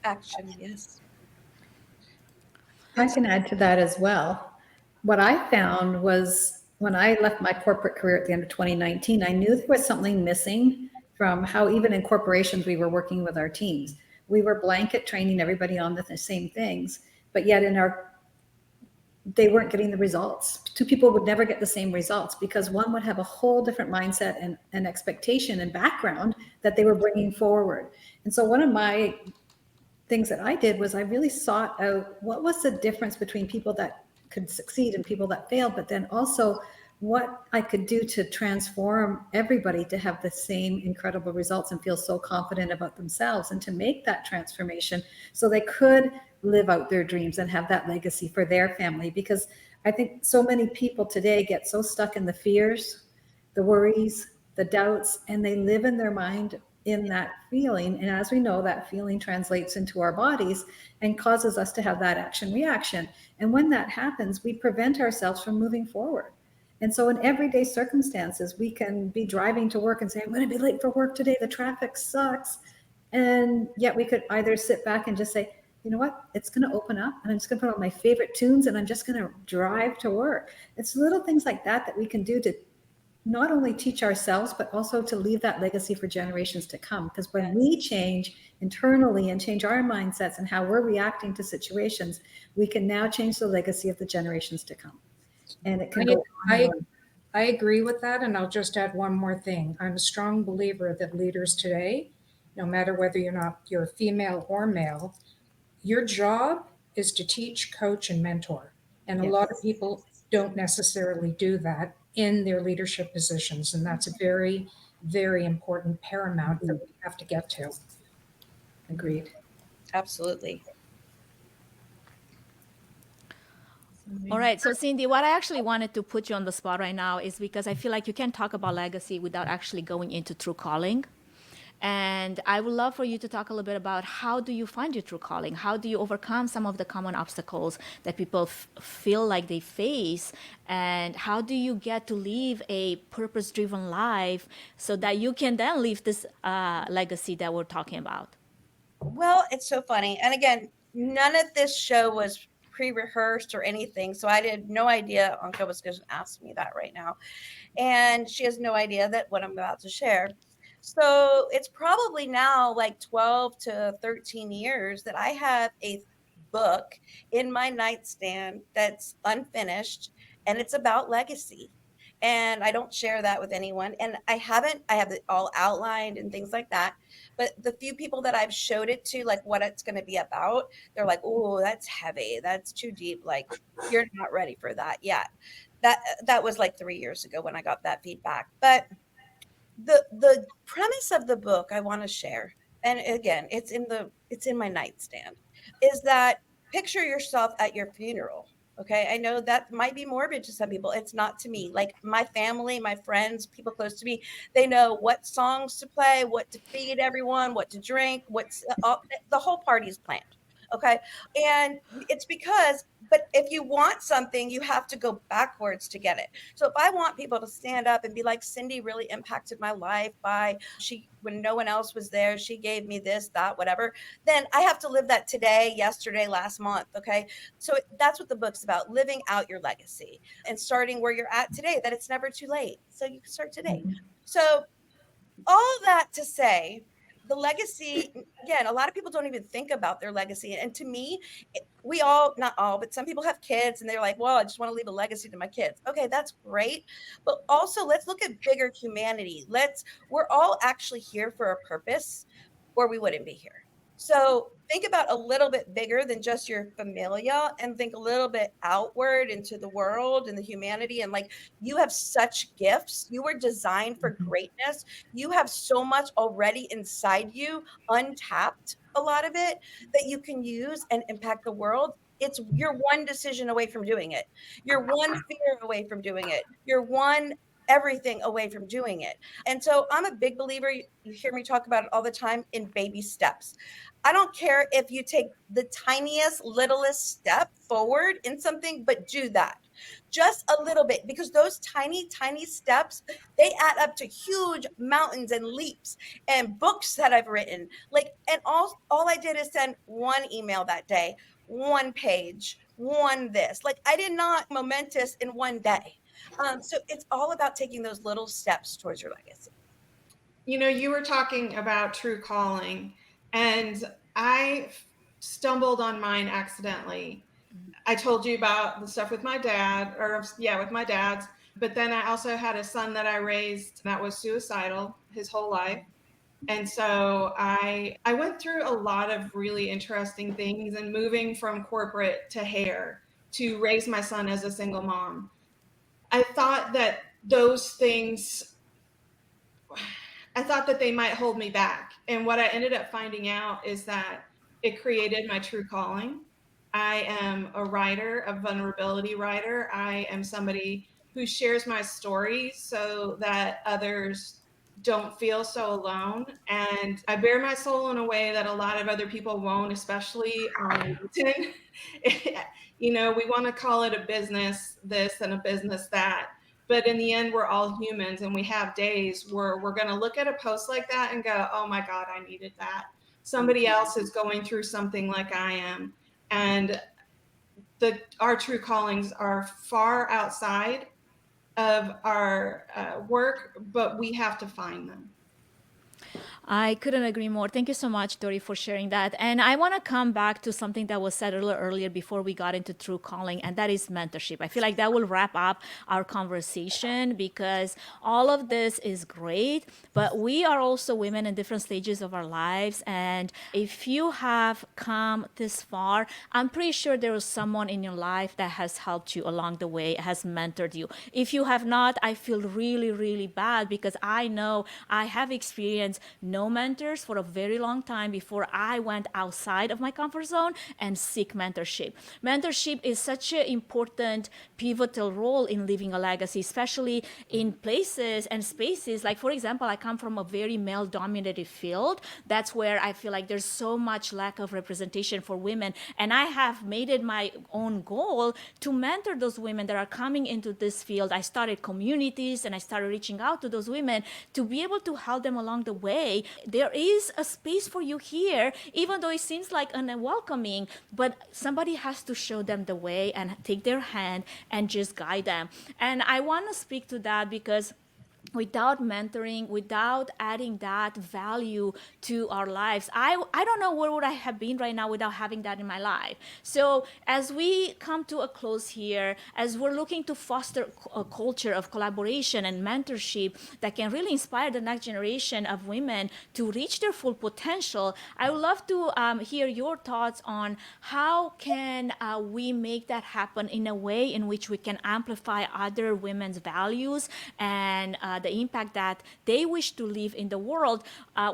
D: Action, yes.
G: I can add to that as well. What I found was when I left my corporate career at the end of 2019, I knew there was something missing from how even in corporations we were working with our teams. We were blanket training everybody on the same things, but yet they weren't getting the results. Two people would never get the same results because one would have a whole different mindset and expectation and background that they were bringing forward. And so one of my things that I did was I really sought out what was the difference between people that could succeed and people that failed, but then also what I could do to transform everybody to have the same incredible results and feel so confident about themselves and to make that transformation so they could live out their dreams and have that legacy for their family. Because I think so many people today get so stuck in the fears, the worries, the doubts, and they live in their mind in that feeling. And as we know, that feeling translates into our bodies and causes us to have that action reaction. And when that happens, we prevent ourselves from moving forward. And so in everyday circumstances, we can be driving to work and say, I'm going to be late for work today. The traffic sucks. And yet we could either sit back and just say, you know what, it's going to open up and I'm just going to put on my favorite tunes and I'm just going to drive to work. It's little things like that we can do to not only teach ourselves, but also to leave that legacy for generations to come. Because when we change internally and change our mindsets and how we're reacting to situations, we can now change the legacy of the generations to come. And it can go on and on.
E: I agree with that. And I'll just add one more thing. I'm a strong believer that leaders today, no matter whether you're female or male, your job is to teach, coach, and mentor. And a lot of people don't necessarily do that in their leadership positions. And that's a very, very important paramount that we have to get to.
G: Agreed.
D: Absolutely.
C: All right. So, Cindy, what I actually wanted to put you on the spot right now is because I feel like you can't talk about legacy without actually going into true calling. And I would love for you to talk a little bit about how do you find your true calling? How do you overcome some of the common obstacles that people feel like they face? And how do you get to live a purpose-driven life so that you can then leave this legacy that we're talking about?
D: Well, it's so funny. And again, none of this show was pre-rehearsed or anything. So I had no idea Anka was going to ask me that right now. And she has no idea that what I'm about to share. So it's probably now like 12 to 13 years that I have a book in my nightstand that's unfinished and it's about legacy. And I don't share that with anyone. And I have it all outlined and things like that. But the few people that I've showed it to, like what it's going to be about, they're like, oh, that's heavy. That's too deep. Like, you're not ready for that yet. That was like 3 years ago when I got that feedback. But the premise of the book I want to share, and again, it's in my nightstand, is that picture yourself at your funeral. Okay, I know that might be morbid to some people. It's not to me. Like my family, my friends, people close to me, they know what songs to play, what to feed everyone, what to drink, the whole party's planned. Okay, and it's because, but if you want something, you have to go backwards to get it. So if I want people to stand up and be like, Cindy really impacted my life when no one else was there, she gave me this, that, whatever, then I have to live that today, yesterday, last month. Okay. So that's what the book's about, living out your legacy and starting where you're at today, that it's never too late. So you can start today. So all that to say, the legacy, again, a lot of people don't even think about their legacy. And to me, we all, not all, but some people have kids and they're like, well, I just want to leave a legacy to my kids. Okay, that's great. But also let's look at bigger humanity. We're all actually here for a purpose or we wouldn't be here. So think about a little bit bigger than just your familia and think a little bit outward into the world and the humanity. And like, you have such gifts. You were designed for greatness. You have so much already inside you, untapped, a lot of it, that you can use and impact the world. You're one decision away from doing it. You're one fear away from doing it. You're one everything away from doing it. And so I'm a big believer, you hear me talk about it all the time, in baby steps. I don't care if you take the tiniest, littlest step forward in something, but do that just a little bit, because those tiny, tiny steps, they add up to huge mountains and leaps. And books that I've written, like, and all I did is send one email that day, one page, one this. Like, I did not momentous in one day. So it's all about taking those little steps towards your legacy.
I: You know, you were talking about true calling, and I stumbled on mine accidentally. I told you about the stuff with my dad, or yeah, with my dad's. But then I also had a son that I raised that was suicidal his whole life. And so I went through a lot of really interesting things, and moving from corporate to hair to raise my son as a single mom. I thought that those things, I thought that they might hold me back. And what I ended up finding out is that it created my true calling. I am a writer, a vulnerability writer. I am somebody who shares my stories so that others don't feel so alone. And I bare my soul in a way that a lot of other people won't, especially on LinkedIn. You know, we want to call it a business this and a business that. But in the end, we're all humans, and we have days where we're going to look at a post like that and go, oh my God, I needed that. Somebody else is going through something like I am. And our true callings are far outside of our work, but we have to find them.
C: I couldn't agree more. Thank you so much, Tori, for sharing that. And I want to come back to something that was said a little earlier before we got into true calling, and that is mentorship. I feel like that will wrap up our conversation, because all of this is great, but we are also women in different stages of our lives. And if you have come this far, I'm pretty sure there is someone in your life that has helped you along the way, has mentored you. If you have not, I feel really, really bad, because I know I have experienced no mentors for a very long time before I went outside of my comfort zone and seek mentorship. Mentorship is such an important, pivotal role in leaving a legacy, especially in places and spaces. Like, for example, I come from a very male-dominated field. That's where I feel like there's so much lack of representation for women. And I have made it my own goal to mentor those women that are coming into this field. I started communities and I started reaching out to those women to be able to help them along the way. There is a space for you here, even though it seems like unwelcoming, but somebody has to show them the way and take their hand and just guide them. And I want to speak to that, because without mentoring, without adding that value to our lives, I don't know where would I have been right now without having that in my life. So as we come to a close here, as we're looking to foster a culture of collaboration and mentorship that can really inspire the next generation of women to reach their full potential, I would love to hear your thoughts on how can we make that happen in a way in which we can amplify other women's values and the impact that they wish to leave in the world,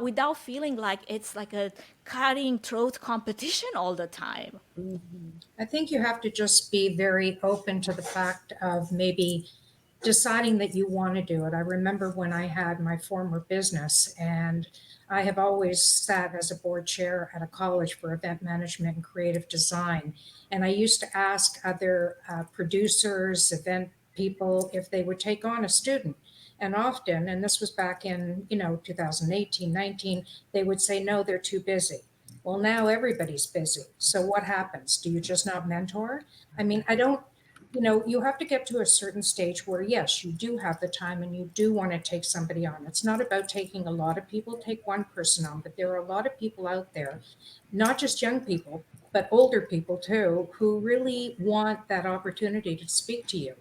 C: without feeling like it's like a cutting throat competition all the time.
E: I think you have to just be very open to the fact of maybe deciding that you want to do it. I remember when I had my former business, and I have always sat as a board chair at a college for event management and creative design. And I used to ask other producers, event people, if they would take on a student. And often, and this was back in, 2018, 19, they would say, no, they're too busy. Well, now everybody's busy. So what happens? Do you just not mentor? I mean, I don't, you have to get to a certain stage where, yes, you do have the time and you do want to take somebody on. It's not about taking a lot of people, take one person on, but there are a lot of people out there, not just young people, but older people too, who really want that opportunity to speak to you.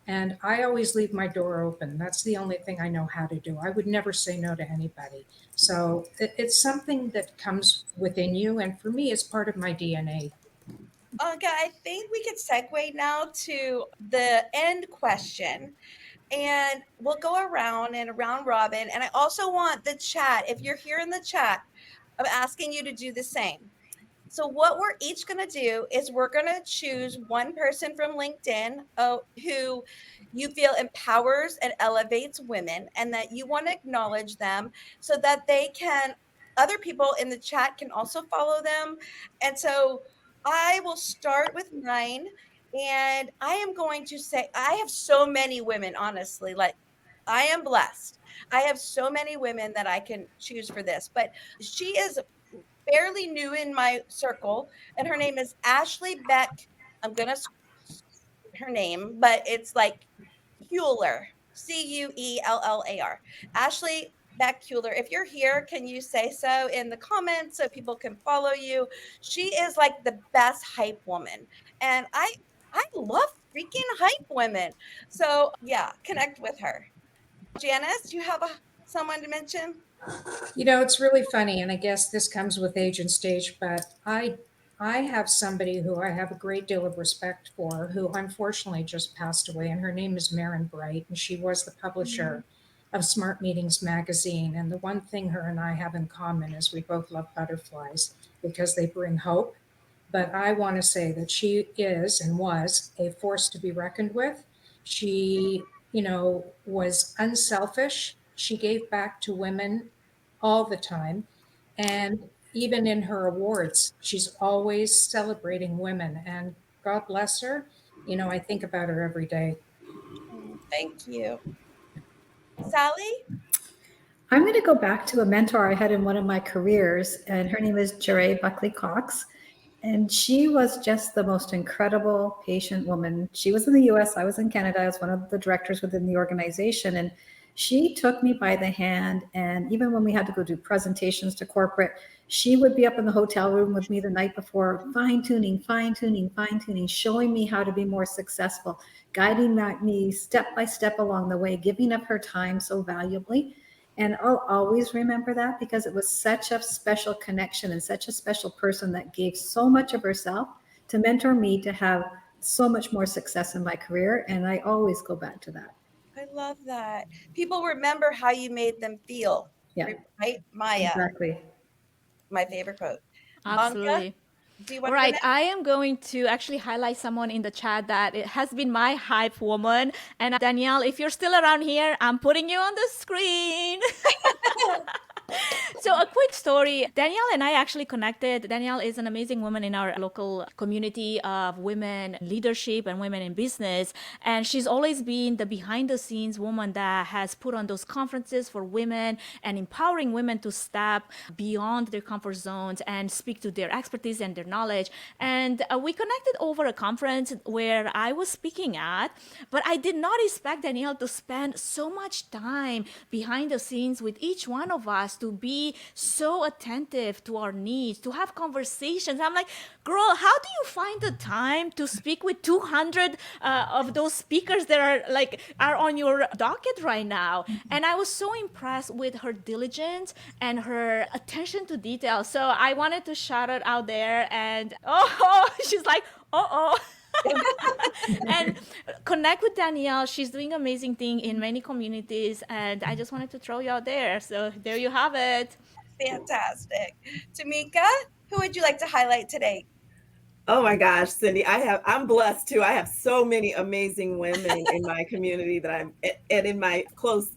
E: And I always leave my door open. That's the only thing I know how to do. I would never say no to anybody. So it's something that comes within you. And for me, it's part of my DNA.
D: Okay, I think we could segue now to the end question. And we'll go around and around robin. And I also want the chat, if you're here in the chat, I'm asking you to do the same. So what we're each going to do is we're going to choose one person from LinkedIn who you feel empowers and elevates women and that you want to acknowledge them so that other people in the chat can also follow them. And so I will start with mine, and I am going to say I have so many women, honestly, like I am blessed. I have so many women that I can choose for this, but she is fairly new in my circle, and her name is Ashley Beck. I'm gonna her name, but it's like Cuellar, Cuellar. Ashley Beck Cuellar. If you're here, can you say so in the comments so people can follow you? She is like the best hype woman, and I love freaking hype women. So yeah, connect with her. Janice, do you have someone to mention?
E: It's really funny, and I guess this comes with age and stage, but I have somebody who I have a great deal of respect for, who unfortunately just passed away, and her name is Marin Bright, and she was the publisher of Smart Meetings magazine. And the one thing her and I have in common is we both love butterflies because they bring hope. But I want to say that she is and was a force to be reckoned with. She, was unselfish. She gave back to women all the time. And even in her awards, she's always celebrating women. And God bless her. I think about her every day.
D: Thank you. Sally?
G: I'm going to go back to a mentor I had in one of my careers, and her name is Jeray Buckley Cox. And she was just the most incredible patient woman. She was in the US, I was in Canada. I was one of the directors within the organization. And she took me by the hand. And even when we had to go do presentations to corporate, she would be up in the hotel room with me the night before, fine tuning, showing me how to be more successful, guiding me step by step along the way, giving up her time so valuably. And I'll always remember that because it was such a special connection and such a special person that gave so much of herself to mentor me to have so much more success in my career. And I always go back to that.
D: I love that. People remember how you made them feel.
G: Yeah,
D: Right? Maya,
G: exactly.
D: my favorite quote. Anka,
C: Absolutely.
D: do you
C: All
D: want to go
C: right,
D: next?
C: I am going to actually highlight someone in the chat that it has been my hype woman. And Danielle, if you're still around here, I'm putting you on the screen. So a quick story. Danielle and I actually connected. Danielle is an amazing woman in our local community of women leadership and women in business. And she's always been the behind the scenes woman that has put on those conferences for women and empowering women to step beyond their comfort zones and speak to their expertise and their knowledge. And we connected over a conference where I was speaking at, but I did not expect Danielle to spend so much time behind the scenes with each one of us, to be so attentive to our needs, to have conversations. I'm like, girl, how do you find the time to speak with 200 of those speakers that are on your docket right now? And I was so impressed with her diligence and her attention to detail. So I wanted to shout it out there. And she's like, and connect with Danielle. She's doing amazing thing in many communities, and I just wanted to throw you out there. So there you have it.
D: Fantastic. Tamika, who would you like to highlight today?
F: Oh my gosh, Cindy, I'm blessed too. I have so many amazing women in my community and in my close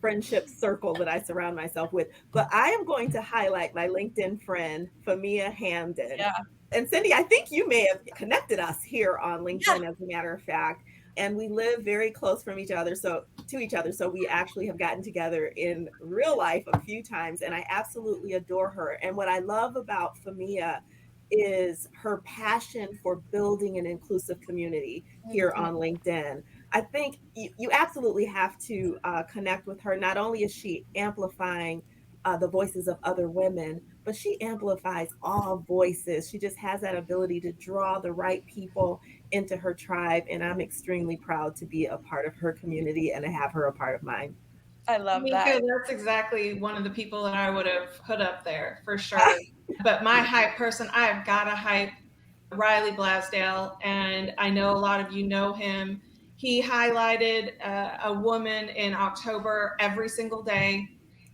F: friendship circle that I surround myself with. But I am going to highlight my LinkedIn friend, Famia Hamden.
D: Yeah.
F: And Cindy, I think you may have connected us here on LinkedIn,
D: Yeah.
F: as a matter of fact. And we live very close from each other, so we actually have gotten together in real life a few times, and I absolutely adore her. And what I love about Famia is her passion for building an inclusive community here on LinkedIn. I think you absolutely have to connect with her. Not only is she amplifying the voices of other women, but she amplifies all voices. She just has that ability to draw the right people into her tribe. And I'm extremely proud to be a part of her community and to have her a part of mine.
D: I love
I: Mika,
D: that.
I: that's exactly one of the people that I would have put up there for sure. But my hype person, I have got to hype Riley Blasdale, and I know a lot of you know him. He highlighted a woman in October every single day.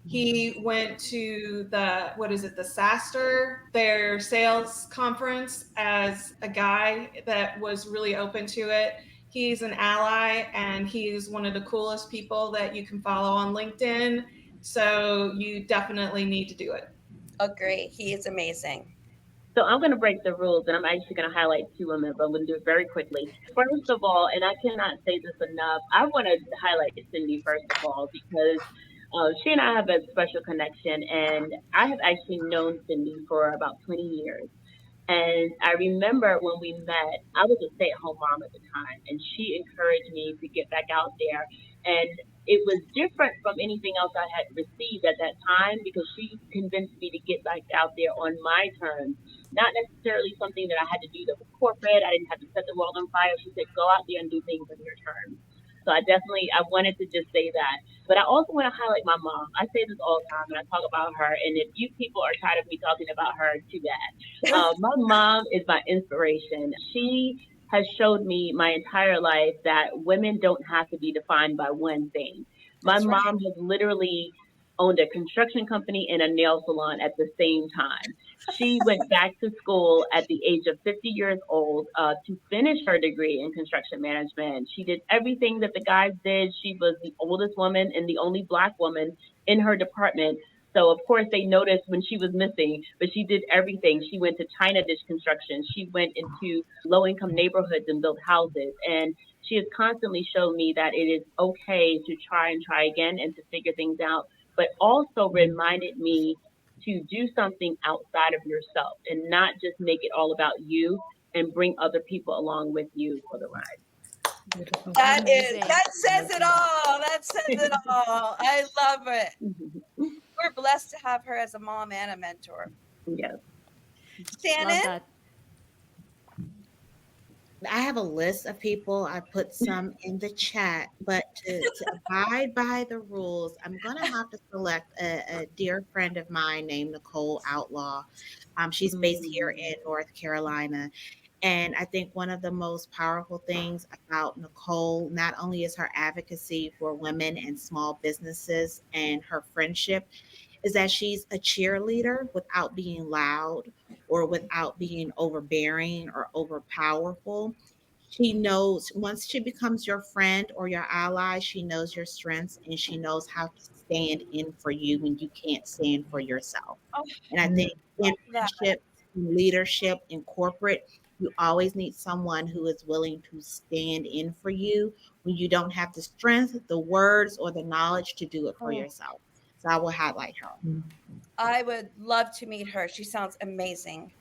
I: He went to the, what is it, the SASTR, their sales conference, as a guy that was really open to it. He's an ally, and he's one of the coolest people that you can follow on LinkedIn. So you definitely need to do it.
D: Agree. He is amazing.
H: So I'm going to break the rules, and I'm actually going to highlight two women, but I'm going to do it very quickly. First of all, and I cannot say this enough, I want to highlight Cindy first of all because she and I have a special connection, and I have actually known Cindy for about 20 years. And I remember when we met, I was a stay at home mom at the time, and she encouraged me to get back out there. And it was different from anything else I had received at that time because she convinced me to get back out there on my terms, not necessarily something that I had to do that was corporate. I didn't have to set the world on fire. She said, go out there and do things on your terms. So I wanted to just say that. But I also want to highlight my mom. I say this all the time and I talk about her. And if you people are tired of me talking about her, too bad. My mom is my inspiration. She has showed me my entire life that women don't have to be defined by one thing. My mom has literally owned a construction company and a nail salon at the same time. She went back to school at the age of 50 years old to finish her degree in construction management. She did everything that the guys did. She was the oldest woman and the only Black woman in her department. So, of course, they noticed when she was missing, but she did everything. She went to China dish construction. She went into low income neighborhoods and built houses. And she has constantly shown me that it is okay to try again and to figure things out, but also reminded me to do something outside of yourself and not just make it all about you and bring other people along with you for the ride.
D: That says it all. That says it all. I love it. We're blessed to have her as a mom and a mentor.
H: Yes.
D: Shannon?
J: I have a list of people. I put some in the chat, but to abide by the rules, I'm going to have to select a dear friend of mine named Nicole Outlaw. She's based here in North Carolina. And I think one of the most powerful things about Nicole, not only is her advocacy for women and small businesses and her friendship, is that she's a cheerleader without being loud or without being overbearing or overpowerful. She knows once she becomes your friend or your ally, she knows your strengths and she knows how to stand in for you when you can't stand for yourself. And I think in friendship, in leadership, in corporate, you always need someone who is willing to stand in for you when you don't have the strength, the words, or the knowledge to do it for yourself. So I will highlight her.
D: I would love to meet her. She sounds amazing.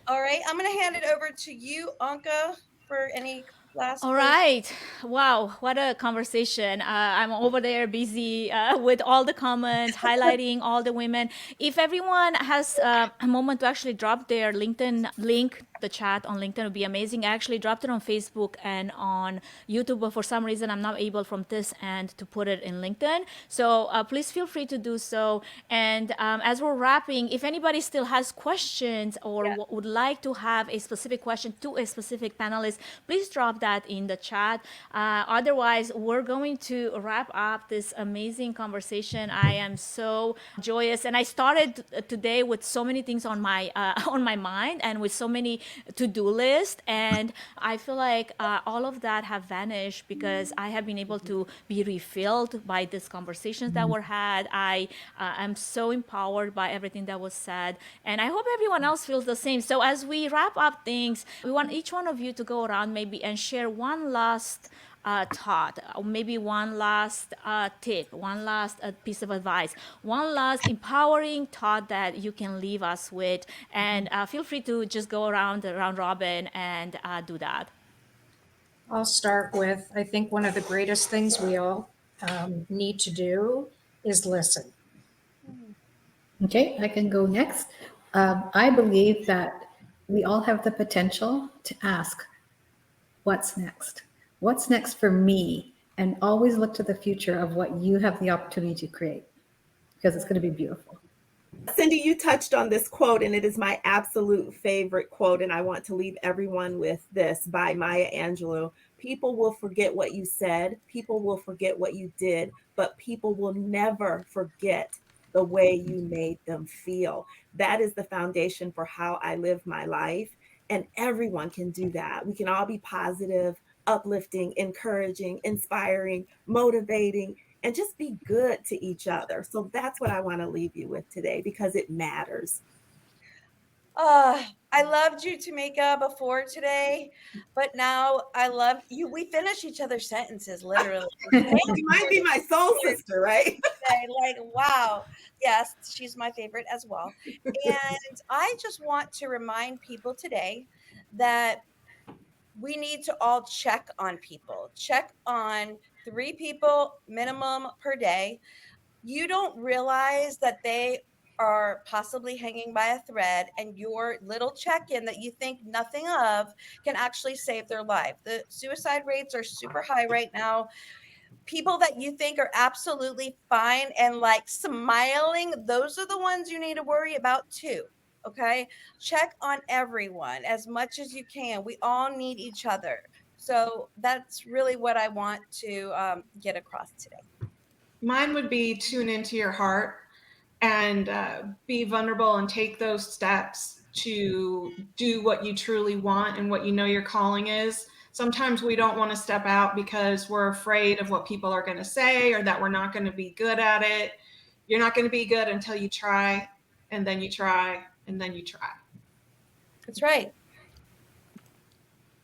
D: All right, I'm going to hand it over to you, Anka, for any last
C: All
D: words.
C: right. Wow, what a conversation. I'm over there busy with all the comments, highlighting all the women. If everyone has a moment to actually drop their LinkedIn link, the chat on LinkedIn would be amazing. I actually dropped it on Facebook and on YouTube, but for some reason I'm not able from this end to put it in LinkedIn. So please feel free to do so. And as we're wrapping, if anybody still has questions or would like to have a specific question to a specific panelist, please drop that in the chat. Otherwise, we're going to wrap up this amazing conversation. I am so joyous, and I started today with so many things on my mind and with so many to-do lists, and I feel like all of that have vanished because I have been able to be refilled by these conversations that were had. I am so empowered by everything that was said, and I hope everyone else feels the same. So as we wrap up things, we want each one of you to go around maybe and share one last thought, or maybe one last tip, one last piece of advice, one last empowering thought that you can leave us with. And feel free to just go around robin and do that.
E: I'll start with, I think one of the greatest things we all need to do is listen.
G: Okay, I can go next. I believe that we all have the potential to ask, what's next? What's next for me? And always look to the future of what you have the opportunity to create, because it's going to be beautiful.
F: Cindy, you touched on this quote, and it is my absolute favorite quote. And I want to leave everyone with this by Maya Angelou. People will forget what you said, people will forget what you did, but people will never forget the way you made them feel. That is the foundation for how I live my life. And everyone can do that. We can all be positive, uplifting, encouraging, inspiring, motivating, and just be good to each other. So that's what I want to leave you with today, because it matters.
D: I loved you, Tamika, before today, but now I love you. We finish each other's sentences literally.
F: You might be my soul sister, right?
D: Like, wow. Yes, she's my favorite as well. And I just want to remind people today that we need to all check on people. Check on 3 people minimum per day. You don't realize that they are possibly hanging by a thread, and your little check-in that you think nothing of can actually save their life. The suicide rates are super high right now. People that you think are absolutely fine and like smiling, those are the ones you need to worry about too. Okay. Check on everyone as much as you can. We all need each other. So that's really what I want to get across today.
I: Mine would be tune into your heart and be vulnerable and take those steps to do what you truly want and what you know your calling is. Sometimes we don't want to step out because we're afraid of what people are going to say, or that we're not going to be good at it. You're not going to be good until you try, and then you try, and then you try.
D: That's right.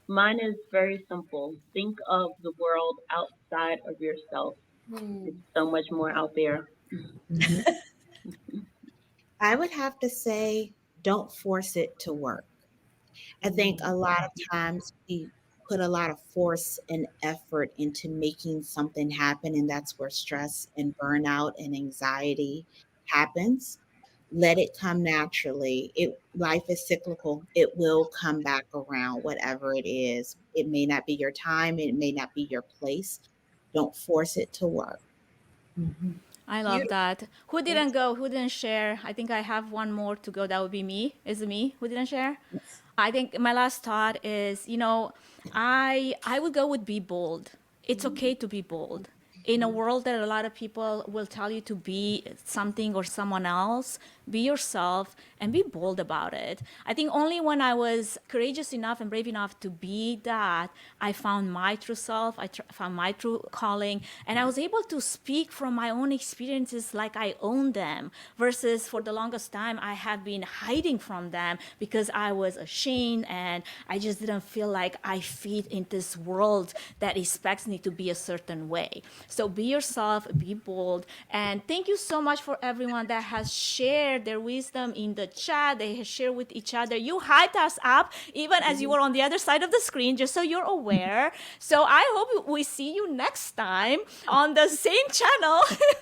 H: Mine is very simple. Think of the world outside of yourself. It's so much more out there.
J: I would have to say, don't force it to work. I think a lot of times we put a lot of force and effort into making something happen, and that's where stress and burnout and anxiety happens. Let it come naturally. Life is cyclical. It will come back around, whatever it is. It may not be your time, it may not be your place. Don't force it to work.
C: I love that. Who didn't go? Who didn't share? I think I have one more to go. That would be me. Is it me who didn't share? I think my last thought is, I would go with be bold. It's okay to be bold. In a world that a lot of people will tell you to be something or someone else, be yourself and be bold about it. I think only when I was courageous enough and brave enough to be that, I found my true self, found my true calling, and I was able to speak from my own experiences like I own them, versus for the longest time I have been hiding from them because I was ashamed and I just didn't feel like I fit in this world that expects me to be a certain way. So be yourself, be bold, and thank you so much for everyone that has shared their wisdom in the chat. They have shared with each other. You hyped us up even as you were on the other side of the screen, just so you're aware. So I hope we see you next time on the same channel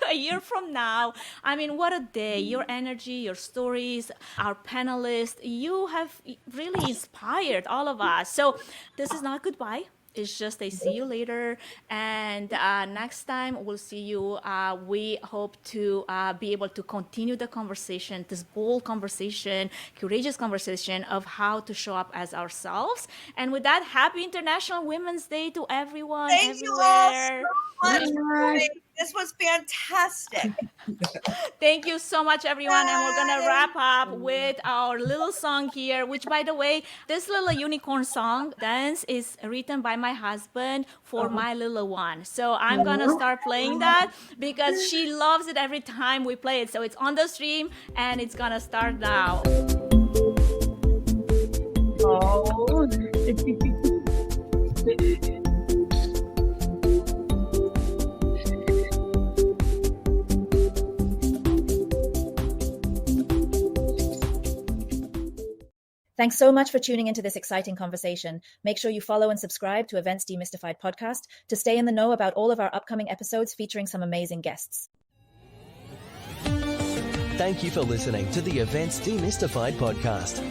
C: a year from now. I mean, what a day. Your energy, your stories, our panelists, you have really inspired all of us. So this is not goodbye. It's just a see you later. And next time we'll see you. We hope to be able to continue the conversation, this bold conversation, courageous conversation of how to show up as ourselves. And with that, happy International Women's Day to everyone,
D: Thank
C: everywhere.
D: you all so much. This was fantastic.
C: Thank you so much, everyone. And we're going to wrap up with our little song here, which, by the way, this little unicorn song dance is written by my husband for my little one. So I'm going to start playing that because she loves it every time we play it. So it's on the stream and it's going to start now.
H: Oh.
A: Thanks so much for tuning into this exciting conversation. Make sure you follow and subscribe to Events Demystified podcast to stay in the know about all of our upcoming episodes featuring some amazing guests.
B: thank you for listening to the Events Demystified podcast.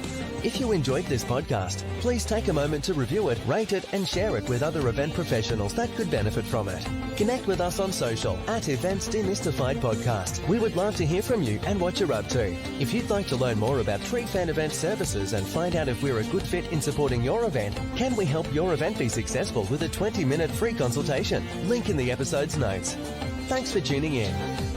B: If you enjoyed this podcast, please take a moment to review it, rate it, and share it with other event professionals that could benefit from it. Connect with us on social at Events Demystified Podcast. We would love to hear from you and what you're up to. If you'd like to learn more about Tree Fan Event services and find out if we're a good fit in supporting your event, can we help your event be successful with a 20-minute free consultation? Link in the episode's notes. Thanks for tuning in.